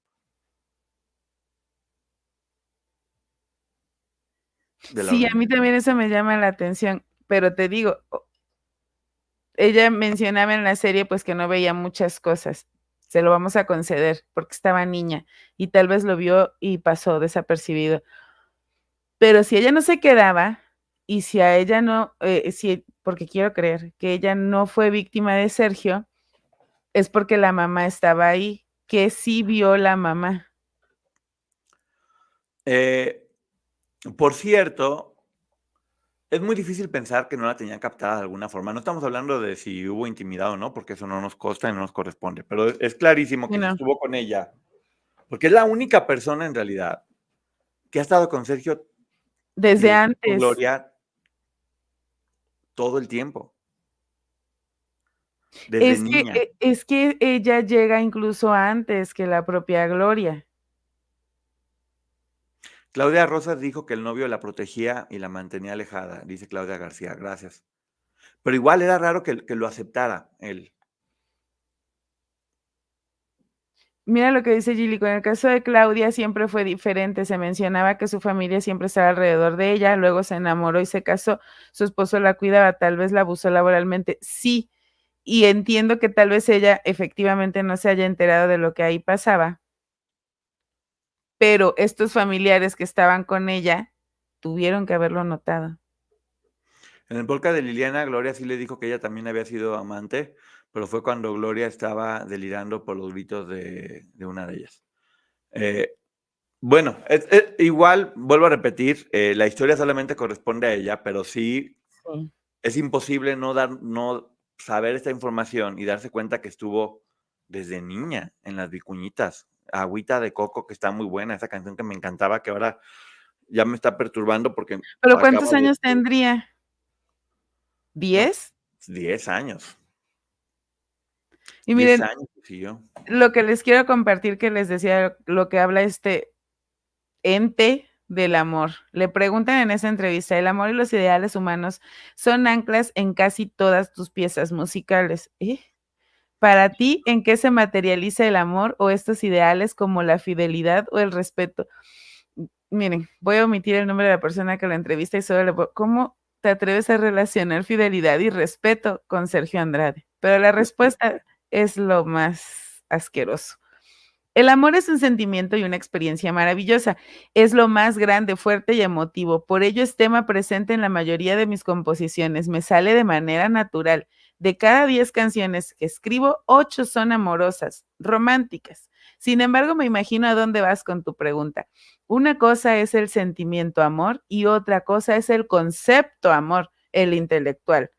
de la Sí, a mí organización? también eso me llama la atención, pero te digo, ella mencionaba en la serie pues que no veía muchas cosas. Se lo vamos a conceder porque estaba niña y tal vez lo vio y pasó desapercibido. Pero si ella no se quedaba y si a ella no, porque quiero creer que ella no fue víctima de Sergio, es porque la mamá estaba ahí, que sí vio la mamá. Eh, por cierto, es muy difícil pensar que no la tenían captada de alguna forma. No estamos hablando de si hubo intimidad o no, porque eso no nos consta y no nos corresponde, pero es clarísimo Sí, que si no. estuvo con ella, porque es la única persona en realidad que ha estado con Sergio y Desde después con antes. Gloria todo el tiempo, desde niña. Es que ella llega incluso antes que la propia Gloria. Claudia Rosas dijo que el novio la protegía y la mantenía alejada, dice Claudia García, gracias. Pero igual era raro que lo aceptara él. Mira lo que dice Gilly, con el caso de Claudia siempre fue diferente, se mencionaba que su familia siempre estaba alrededor de ella, luego se enamoró y se casó, su esposo la cuidaba, tal vez la abusó laboralmente, sí, y entiendo que tal vez ella efectivamente no se haya enterado de lo que ahí pasaba, pero estos familiares que estaban con ella tuvieron que haberlo notado. En el podcast de Liliana, Gloria sí le dijo que ella también había sido amante, pero fue cuando Gloria estaba delirando por los gritos de una de ellas. Eh, bueno, igual, vuelvo a repetir, la historia solamente corresponde a ella, pero sí Sí. es imposible no saber esta información y darse cuenta que estuvo desde niña en las vicuñitas. Agüita de coco, que está muy buena, esa canción que me encantaba, que ahora ya me está perturbando porque ¿Pero cuántos acaba de... años tendría? No, ¿10? 10 años. Y 10 miren, años que siguió. lo que les quiero compartir que les decía, lo que habla este ente del amor. Le preguntan en esa entrevista, el amor y los ideales humanos son anclas en casi todas tus piezas musicales. Para ti, ¿en qué se materializa el amor o estos ideales como la fidelidad o el respeto? Miren, voy a omitir el nombre de la persona que lo entrevista y solo ¿cómo te atreves a relacionar fidelidad y respeto con Sergio Andrade? pero la respuesta es lo más asqueroso. El amor es un sentimiento y una experiencia maravillosa. Es lo más grande, fuerte y emotivo. Por ello es tema presente en la mayoría de mis composiciones. Me sale de manera natural. De cada 10 canciones que escribo, 8 son amorosas, románticas. Sin embargo, me imagino a dónde vas con tu pregunta. Una cosa es el sentimiento amor y otra cosa es el concepto amor, el intelectual,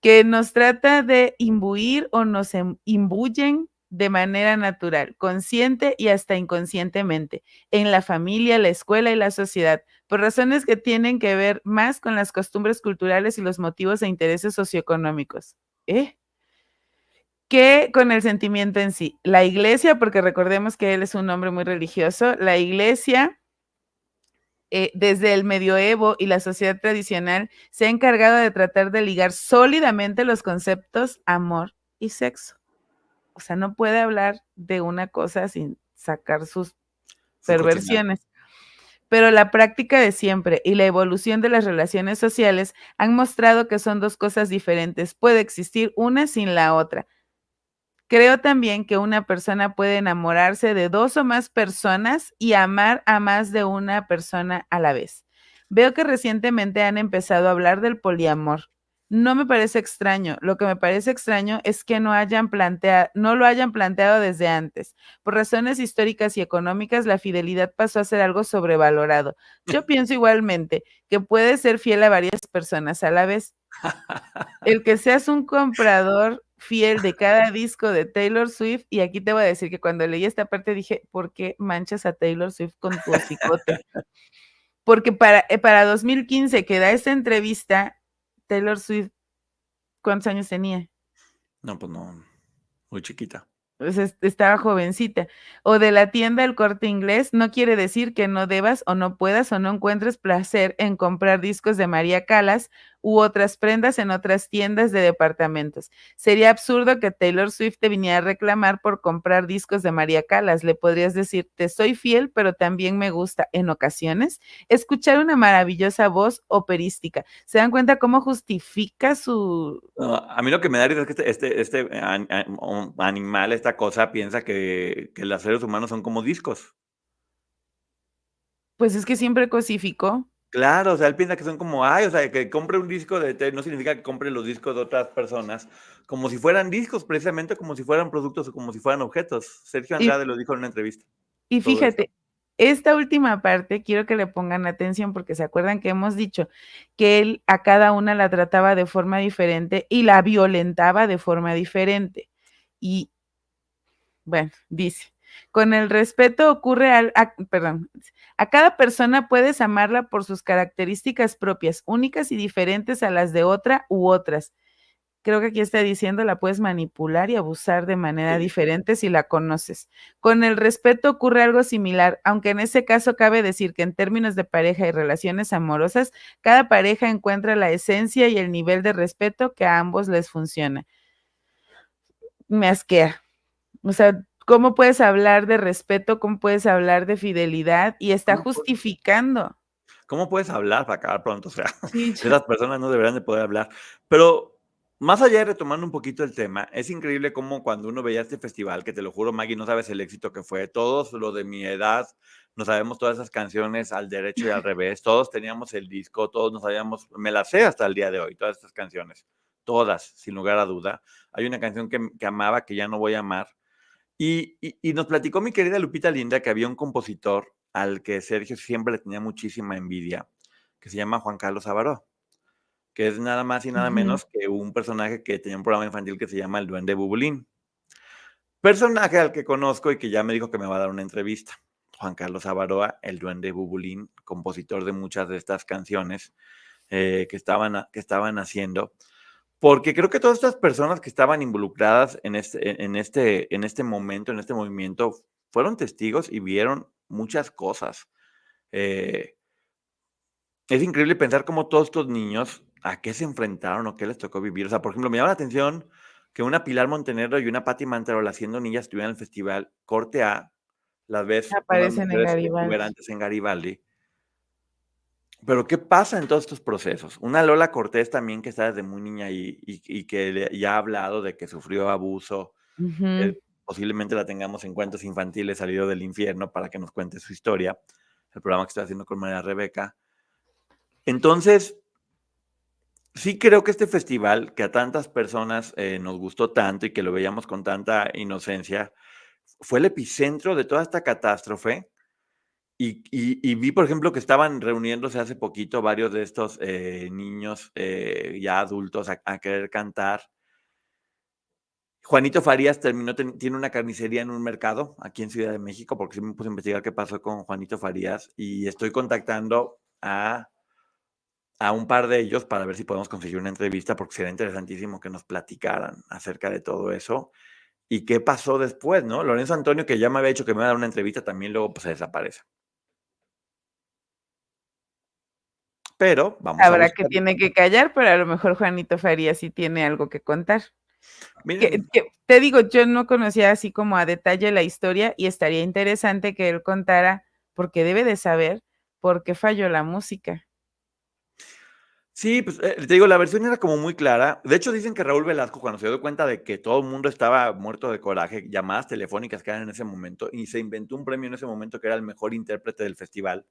que nos trata de imbuir o nos imbuyen de manera natural, consciente y hasta inconscientemente, en la familia, la escuela y la sociedad, por razones que tienen que ver más con las costumbres culturales y los motivos e intereses socioeconómicos. ¿Eh? Que con el sentimiento en sí. La iglesia, porque recordemos que él es un hombre muy religioso, la iglesia desde el medioevo y la sociedad tradicional se ha encargado de tratar de ligar sólidamente los conceptos amor y sexo. O sea, no puede hablar de una cosa sin sacar sus Su cochinada. perversiones. Pero la práctica de siempre y la evolución de las relaciones sociales han mostrado que son dos cosas diferentes. Puede existir una sin la otra. Creo también que una persona puede enamorarse de 2 o más personas y amar a más de una persona a la vez. Veo que recientemente han empezado a hablar del poliamor. No me parece extraño. Lo que me parece extraño es que no lo hayan planteado desde antes. Por razones históricas y económicas, la fidelidad pasó a ser algo sobrevalorado. Yo pienso igualmente que puedes ser fiel a varias personas a la vez. El que seas un comprador fiel de cada disco de Taylor Swift, y aquí te voy a decir que cuando leí esta parte dije, ¿por qué manchas a Taylor Swift con tu hocicote? Porque para 2015 que da esta entrevista, Taylor Swift, ¿cuántos años tenía? No, pues no, muy chiquita. Pues estaba jovencita. O de la tienda El Corte Inglés, no quiere decir que no debas o no puedas o no encuentres placer en comprar discos de María Callas u otras prendas en otras tiendas de departamentos. Sería absurdo que Taylor Swift te viniera a reclamar por comprar discos de María Callas. Le podrías decir, te soy fiel, pero también me gusta en ocasiones escuchar una maravillosa voz operística. ¿Se dan cuenta cómo justifica su... No, a mí lo que me da risa es que animal, esta cosa, piensa que los seres humanos son como discos. Pues es que siempre cosificó. Claro, o sea, él piensa que son como, ay, o sea, que compre un disco de no significa que compre los discos de otras personas, como si fueran discos, precisamente como si fueran productos o como si fueran objetos. Sergio Y Andrade lo dijo en una entrevista, Y todo esto. fíjate, esta última parte quiero que le pongan atención porque se acuerdan que hemos dicho que él a cada una la trataba de forma diferente y la violentaba de forma diferente. Y bueno, dice, con el respeto ocurre perdón, a cada persona puedes amarla por sus características propias, únicas y diferentes a las de otra u otras. Creo que aquí está diciendo la puedes manipular y abusar de manera Sí. diferente si la conoces. Con el respeto ocurre algo similar, aunque en ese caso cabe decir que en términos de pareja y relaciones amorosas, cada pareja encuentra la esencia y el nivel de respeto que a ambos les funciona. Me asquea. O sea, ¿cómo puedes hablar de respeto? ¿Cómo puedes hablar de fidelidad? Y está justificando. ¿Cómo puedes hablar para acabar pronto? O sea, Sí, esas personas no deberían de poder hablar. Pero más allá de retomando un poquito el tema, es increíble cómo cuando uno veía este festival, que te lo juro, Maggie, no sabes el éxito que fue. Todos los de mi edad nos sabemos todas esas canciones al derecho y al revés. Todos teníamos el disco, todos nos sabíamos, me las sé hasta el día de hoy, todas estas canciones. Todas, sin lugar a duda. Hay una canción que amaba, que ya no voy a amar. Y nos platicó mi querida Lupita Linda que había un compositor al que Sergio siempre le tenía muchísima envidia, que se llama Juan Carlos Abaró, que es nada más y nada ujú. menos que un personaje que tenía un programa infantil que se llama El Duende Bubulín. Personaje al que conozco y que ya me dijo que me va a dar una entrevista. Juan Carlos Avaroa, el Duende Bubulín, compositor de muchas de estas canciones que estaban haciendo. Porque creo que todas estas personas que estaban involucradas en este momento, en este movimiento, fueron testigos y vieron muchas cosas. Eh, es increíble pensar cómo todos estos niños, a qué se enfrentaron o qué les tocó vivir. O sea, por ejemplo, me llama la atención que una Pilar Montenegro y una Patti Manterola, siendo niñas, estuvieran en el festival. Corte A, las ves unas Aparecen en mujeres Garibaldi. exuberantes en Garibaldi, Pero, ¿qué pasa en todos estos procesos? Una Lola Cortés también que está desde muy niña y que ya ha hablado de que sufrió abuso, Ujú. posiblemente la tengamos en Cuentos Infantiles, Salido del Infierno, para que nos cuente su historia, el programa que estoy haciendo con María Rebeca. Entonces, sí creo que este festival, que a tantas personas nos gustó tanto y que lo veíamos con tanta inocencia, fue el epicentro de toda esta catástrofe. Y vi, por ejemplo, que estaban reuniéndose hace poquito varios de estos niños ya adultos a querer cantar. Juanito Farías tiene una carnicería en un mercado aquí en Ciudad de México, porque sí me puse a investigar qué pasó con Juanito Farías y estoy contactando a un par de ellos para ver si podemos conseguir una entrevista, porque sería interesantísimo que nos platicaran acerca de todo eso y qué pasó después, ¿no? Lorenzo Antonio, que ya me había dicho que me iba a dar una entrevista, también luego pues, se desaparece. Pero vamos a Habrá que buscar. tiene que callar, pero a lo mejor Juanito Farías sí tiene algo que contar. Miren, Que te digo, yo no conocía así como a detalle la historia y estaría interesante que él contara, porque debe de saber por qué falló la música. sí, pues, te digo, la versión era como muy clara. De hecho, dicen que Raúl Velasco, cuando se dio cuenta de que todo el mundo estaba muerto de coraje, llamadas telefónicas que eran en ese momento, y se inventó un premio en ese momento que era el mejor intérprete del festival,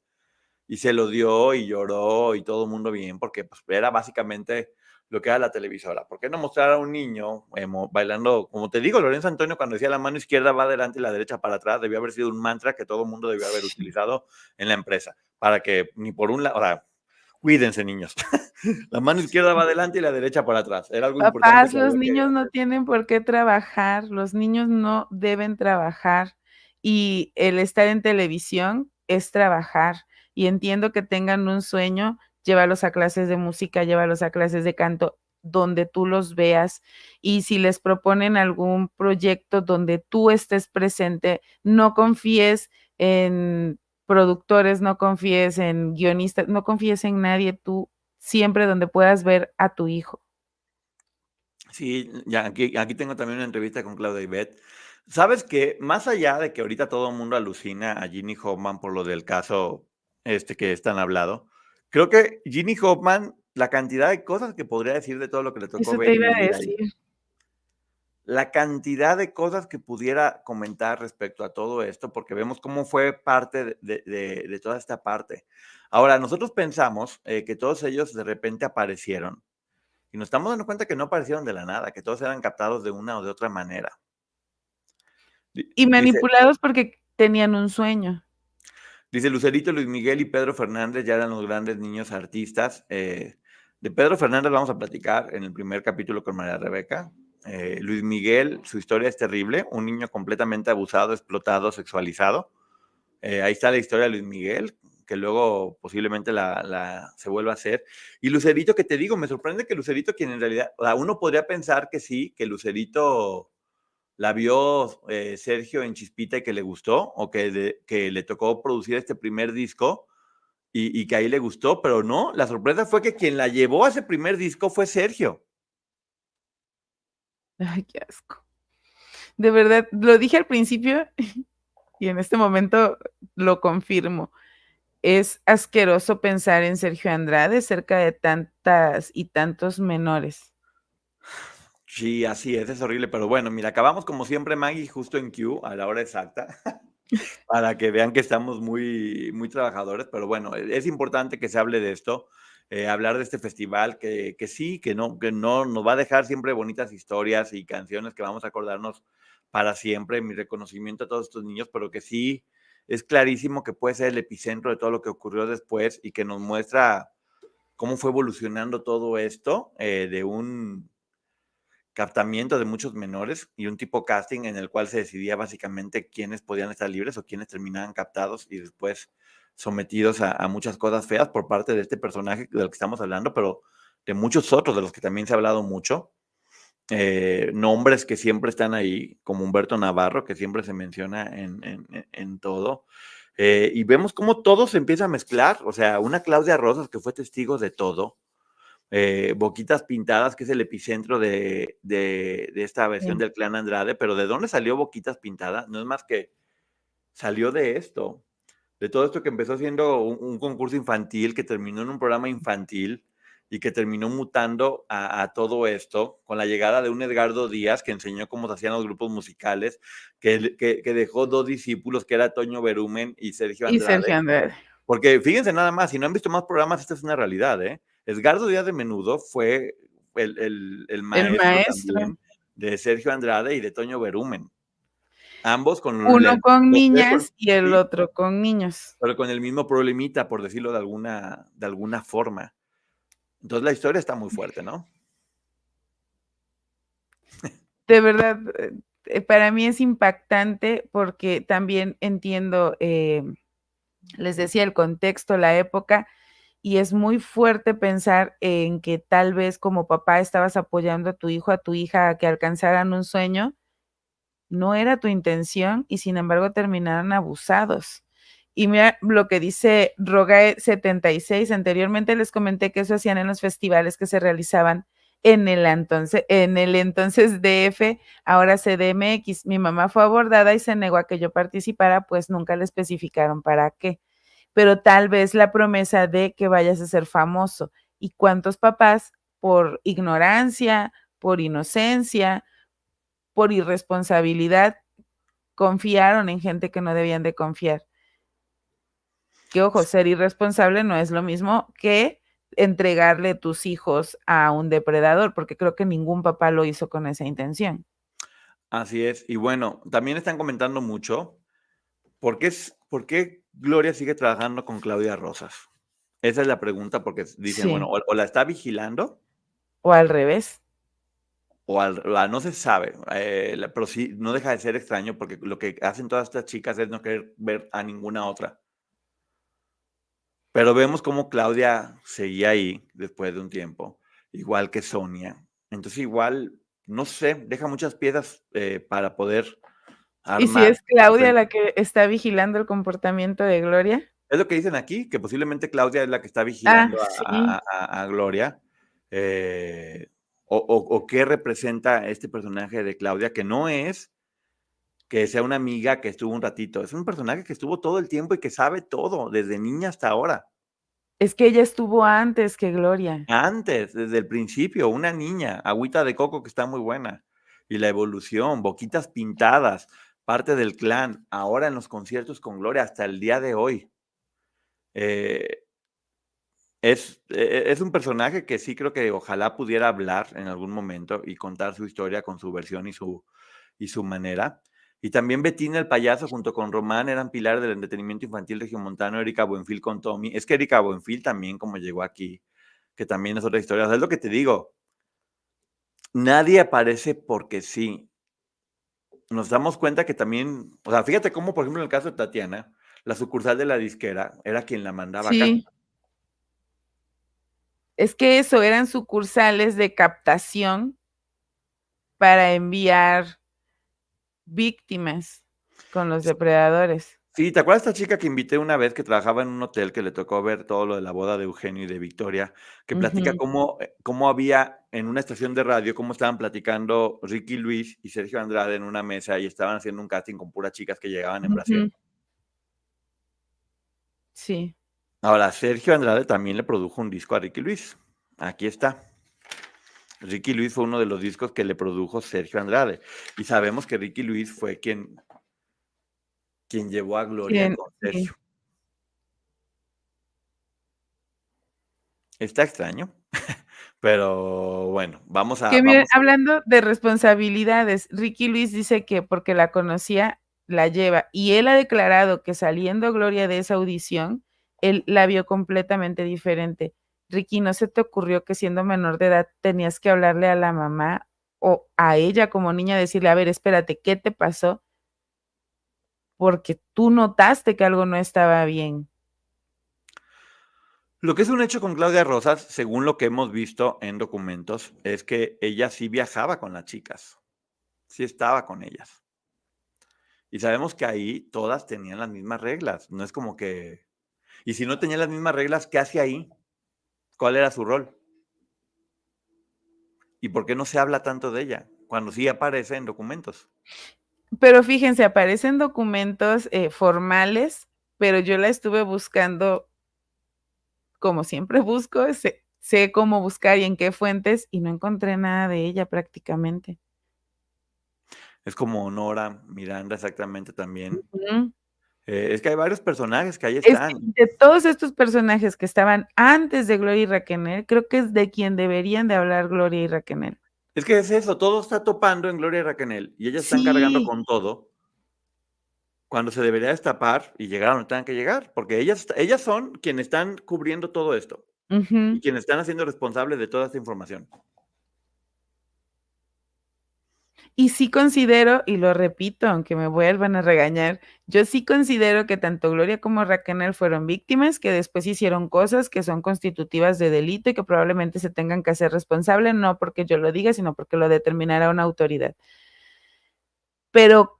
y se lo dio y lloró y todo el mundo bien, porque pues, era básicamente lo que era la televisora. ¿Por qué no mostrar a un niño bailando? Como te digo, Lorenzo Antonio cuando decía la mano izquierda va adelante y la derecha para atrás, debió haber sido un mantra que todo el mundo debió haber utilizado en la empresa, para que ni por un lado, o sea, cuídense niños. La mano izquierda va adelante y la derecha para atrás. Era algo importante Papás, que los había que niños no hacer. tienen por qué trabajar, los niños no deben trabajar y el estar en televisión es trabajar. Y entiendo que tengan un sueño, llévalos a clases de música, llévalos a clases de canto, donde tú los veas. Y si les proponen algún proyecto donde tú estés presente, no confíes en productores, no confíes en guionistas, no confíes en nadie, tú siempre donde puedas ver a tu hijo. Sí, ya aquí tengo también una entrevista con Claudia Ibet. ¿Sabes qué? Más allá de que ahorita todo el mundo alucina a Ginny Hoffman por lo del caso que es tan hablado, creo que Ginny Hoffman, la cantidad de cosas que podría decir de todo lo que le tocó Eso ver te y iba a vivir ahí, decir. la cantidad de cosas que pudiera comentar respecto a todo esto, porque vemos cómo fue parte de toda esta parte. Ahora, nosotros pensamos que todos ellos de repente aparecieron y nos estamos dando cuenta que no aparecieron de la nada, que todos eran captados de una o de otra manera. Y Dice, manipulados porque tenían un sueño. dice Lucerito, Luis Miguel y Pedro Fernández ya eran los grandes niños artistas. De Pedro Fernández vamos a platicar en el primer capítulo con María Rebeca. Luis Miguel, su historia es terrible, un niño completamente abusado, explotado, sexualizado. Ahí está la historia de Luis Miguel, que luego posiblemente se vuelva a hacer. Y Lucerito, que te digo, me sorprende que Lucerito, quien en realidad, o sea, uno podría pensar que sí, que Lucerito la vio Sergio en Chispita y que le gustó, o que le tocó producir este primer disco y que ahí le gustó, pero no, la sorpresa fue que quien la llevó a ese primer disco fue Sergio. Ay, qué asco. De verdad, lo dije al principio y en este momento lo confirmo. Es asqueroso pensar en Sergio Andrade cerca de tantas y tantos menores. Sí, así es horrible, pero bueno, mira, acabamos como siempre, Maggie, justo en Q, a la hora exacta, para que vean que estamos muy, muy trabajadores, pero bueno, es importante que se hable de esto, hablar de este festival que sí, que no nos va a dejar siempre bonitas historias y canciones que vamos a acordarnos para siempre, mi reconocimiento a todos estos niños, pero que sí es clarísimo que puede ser el epicentro de todo lo que ocurrió después y que nos muestra cómo fue evolucionando todo esto de un captamiento de muchos menores y un tipo casting en el cual se decidía básicamente quiénes podían estar libres o quiénes terminaban captados y después sometidos a muchas cosas feas por parte de este personaje del que estamos hablando, pero de muchos otros de los que también se ha hablado mucho. Nombres que siempre están ahí, como Humberto Navarro, que siempre se menciona en todo. Y vemos cómo todo se empieza a mezclar, o sea, una Claudia Rosas que fue testigo de todo, Boquitas Pintadas, que es el epicentro de esta versión Sí. del Clan Andrade, pero ¿de dónde salió Boquitas Pintadas? No es más que salió de esto. de todo esto que empezó siendo un concurso infantil, que terminó en un programa infantil y que terminó mutando a todo esto con la llegada de un Edgardo Díaz que enseñó cómo se hacían los grupos musicales, que dejó dos discípulos, que era Toño Berumen y Sergio Y Sergio Andrade. Andrade. Porque fíjense nada más, si no han visto más programas, esta es una realidad, ¿eh? Edgardo Díaz de Menudo fue el El maestro maestro. también de Sergio Andrade y de Toño Berumen. Ambos con Uno con los tres con, niñas y el sí, otro con niños. pero con el mismo problemita, por decirlo de alguna forma. Entonces la historia está muy fuerte, ¿no? De verdad, para mí es impactante porque también entiendo, les decía, el contexto, la época, y es muy fuerte pensar en que tal vez como papá estabas apoyando a tu hijo, a tu hija a que alcanzaran un sueño, no era tu intención y sin embargo terminaron abusados. Y mira lo que dice Rogae76, anteriormente les comenté que eso hacían en los festivales que se realizaban en el entonces DF, ahora CDMX. Mi mamá fue abordada y se negó a que yo participara, pues nunca le especificaron para qué. Pero tal vez la promesa de que vayas a ser famoso. ¿Y cuántos papás por ignorancia, por inocencia, por irresponsabilidad confiaron en gente que no debían de confiar? Que ojo, ser irresponsable no es lo mismo que entregarle tus hijos a un depredador, porque creo que ningún papá lo hizo con esa intención. Así es. Y bueno, también están comentando mucho, ¿por qué Gloria sigue trabajando con Claudia Rosas? Esa es la pregunta, porque dicen, bueno, Sí, o la está vigilando, o al revés. no se sabe, pero sí, no deja de ser extraño, porque lo que hacen todas estas chicas es no querer ver a ninguna otra. Pero vemos cómo Claudia seguía ahí después de un tiempo, igual que Sonia. Entonces, igual, no sé, deja muchas piezas para poder ¿Y si armar es Claudia la diferentes. que está vigilando el comportamiento de Gloria? Es lo que dicen aquí, que posiblemente Claudia es la que está Ah, vigilando sí. a Gloria. O qué representa este personaje de Claudia, que no es que sea una amiga que estuvo un ratito, es un personaje que estuvo todo el tiempo y que sabe todo, desde niña hasta ahora. Es que ella estuvo antes que Gloria. Antes, desde el principio, una niña, Agüita de Coco, que está muy buena. Y la evolución, Boquitas Pintadas, parte del clan, ahora en los conciertos con Gloria hasta el día de hoy. Eh, es un personaje que sí creo que ojalá pudiera hablar en algún momento y contar su historia con su versión y su manera. Y también Betina el payaso junto con Román eran pilares del entretenimiento infantil regiomontano, Erika Buenfil con Tommy. Es que Erika Buenfil también como llegó aquí, que también es otra historia. O sea, es lo que te digo, nadie aparece porque sí. Nos damos cuenta que también, o sea, fíjate cómo, por ejemplo, en el caso de Tatiana, la sucursal de la disquera era quien la mandaba acá. Sí, es que eso eran sucursales de captación para enviar víctimas con los depredadores. Sí, ¿te acuerdas de esta chica que invité una vez que trabajaba en un hotel que le tocó ver todo lo de la boda de Eugenio y de Victoria, que platica Ujú, cómo había en una estación de radio, cómo estaban platicando Ricky Luis y Sergio Andrade en una mesa y estaban haciendo un casting con puras chicas que llegaban en Brasil? ujú, sí. Ahora, Sergio Andrade también le produjo un disco a Ricky Luis. Aquí está. Ricky Luis fue uno de los discos que le produjo Sergio Andrade. Y sabemos que Ricky Luis fue quien llevó a Gloria ¿Quién? con Sí. Sergio. Está extraño, pero bueno, Que miren, vamos a ver. hablando de responsabilidades, Ricky Luis dice que porque la conocía, la lleva. Y él ha declarado que saliendo Gloria de esa audición, él la vio completamente diferente. Ricky, ¿no se te ocurrió que siendo menor de edad tenías que hablarle a la mamá o a ella como niña, decirle, a ver, espérate, ¿qué te pasó? Porque tú notaste que algo no estaba bien. Lo que es un hecho con Claudia Rosas, según lo que hemos visto en documentos, es que ella sí viajaba con las chicas, sí estaba con ellas. Y sabemos que ahí todas tenían las mismas reglas, no es como que... Y si no tenían las mismas reglas, ¿qué hacía ahí? ¿Cuál era su rol? ¿Y por qué no se habla tanto de ella cuando sí aparece en documentos? Pero fíjense, aparecen documentos formales pero yo la estuve buscando como siempre busco, sé cómo buscar y en qué fuentes, y no encontré nada de ella prácticamente. Es como Nora Miranda exactamente también. Ujú. Es que hay varios personajes que ahí Es que están. de todos estos personajes que estaban antes de Gloria y Raquel, creo que es de quien deberían de hablar Gloria y Raquel. Es que es eso, todo está topando en Gloria y Raquel, y ellas están cargando Sí, con todo, cuando se debería destapar y llegar a donde tengan que llegar, porque ellas son quienes están cubriendo todo esto, y ujú. quienes están haciendo responsables de toda esta información. Y sí considero, y lo repito, aunque me vuelvan a regañar, yo sí considero que tanto Gloria como Raquel fueron víctimas, que después hicieron cosas que son constitutivas de delito y que probablemente se tengan que hacer responsables, no porque yo lo diga, sino porque lo determinará una autoridad. Pero,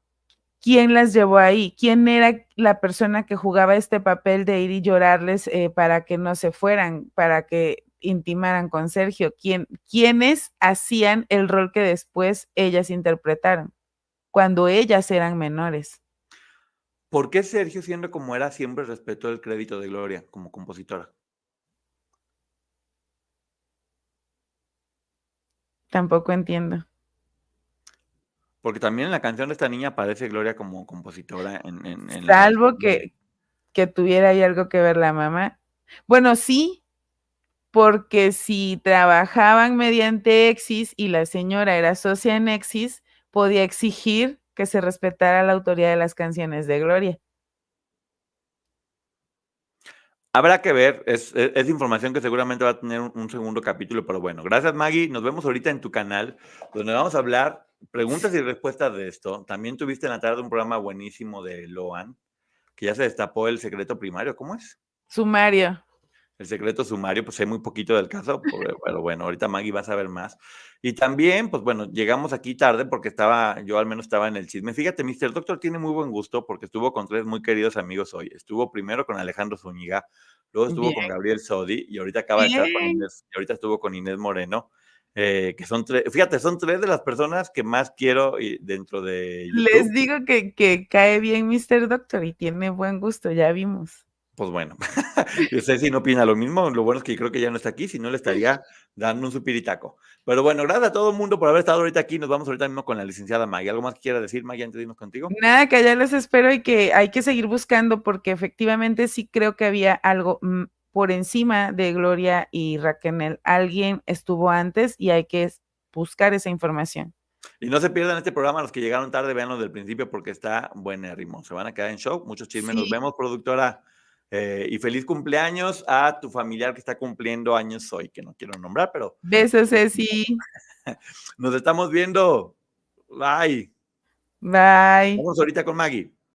¿quién las llevó ahí? ¿Quién era la persona que jugaba este papel de ir y llorarles para que no se fueran, para que intimaran con Sergio? ¿Quiénes hacían el rol que después ellas interpretaron, cuando ellas eran menores? ¿Por qué Sergio, siendo como era, siempre respetó el crédito de Gloria como compositora? Tampoco entiendo. Porque también en la canción de esta niña aparece Gloria como compositora en la canción Salvo que tuviera ahí algo que ver la mamá. Bueno, sí, porque si trabajaban mediante Exis y la señora era socia en Exis, podía exigir que se respetara la autoría de las canciones de Gloria. Habrá que ver, es información que seguramente va a tener un segundo capítulo, pero bueno, gracias Maggie, nos vemos ahorita en tu canal, donde vamos a hablar preguntas y respuestas de esto. También tuviste en la tarde un programa buenísimo de Loan, que ya se destapó el secreto primario, ¿cómo es? Sumario. El secreto sumario, pues sé muy poquito del caso, pero bueno, ahorita Maggie va a saber más. Y también, pues bueno, llegamos aquí tarde porque yo al menos estaba en el chisme. Fíjate, Mr. Doctor tiene muy buen gusto porque estuvo con tres muy queridos amigos hoy. Estuvo primero con Alejandro Zúñiga, luego estuvo con Bien, Gabriel Sodi y ahorita acaba de estar con bien. Inés, y ahorita estuvo con Inés Moreno, que son tres, fíjate, son tres de las personas que más quiero dentro de Les YouTube. digo que cae bien Mr. Doctor y tiene buen gusto, ya vimos. Pues bueno, y Ceci no opina lo mismo, lo bueno es que creo que ya no está aquí, si no le estaría dando un supiritaco. Pero bueno, gracias a todo el mundo por haber estado ahorita aquí, nos vamos ahorita mismo con la licenciada Maggie. ¿Algo más que quiera decir, Maggie, antes de irnos contigo? Nada, que allá los espero y que hay que seguir buscando porque efectivamente sí creo que había algo por encima de Gloria y Raquel. Alguien estuvo antes y hay que buscar esa información. Y no se pierdan este programa, los que llegaron tarde, véanlo desde el principio porque está buenérrimo. Se van a quedar en shock, muchos chismes. Nos Sí, vemos, productora. Y feliz cumpleaños a tu familiar que está cumpliendo años hoy, que no quiero nombrar, pero besos, Ceci. nos estamos viendo. Bye. Bye. Vamos ahorita con Maggie.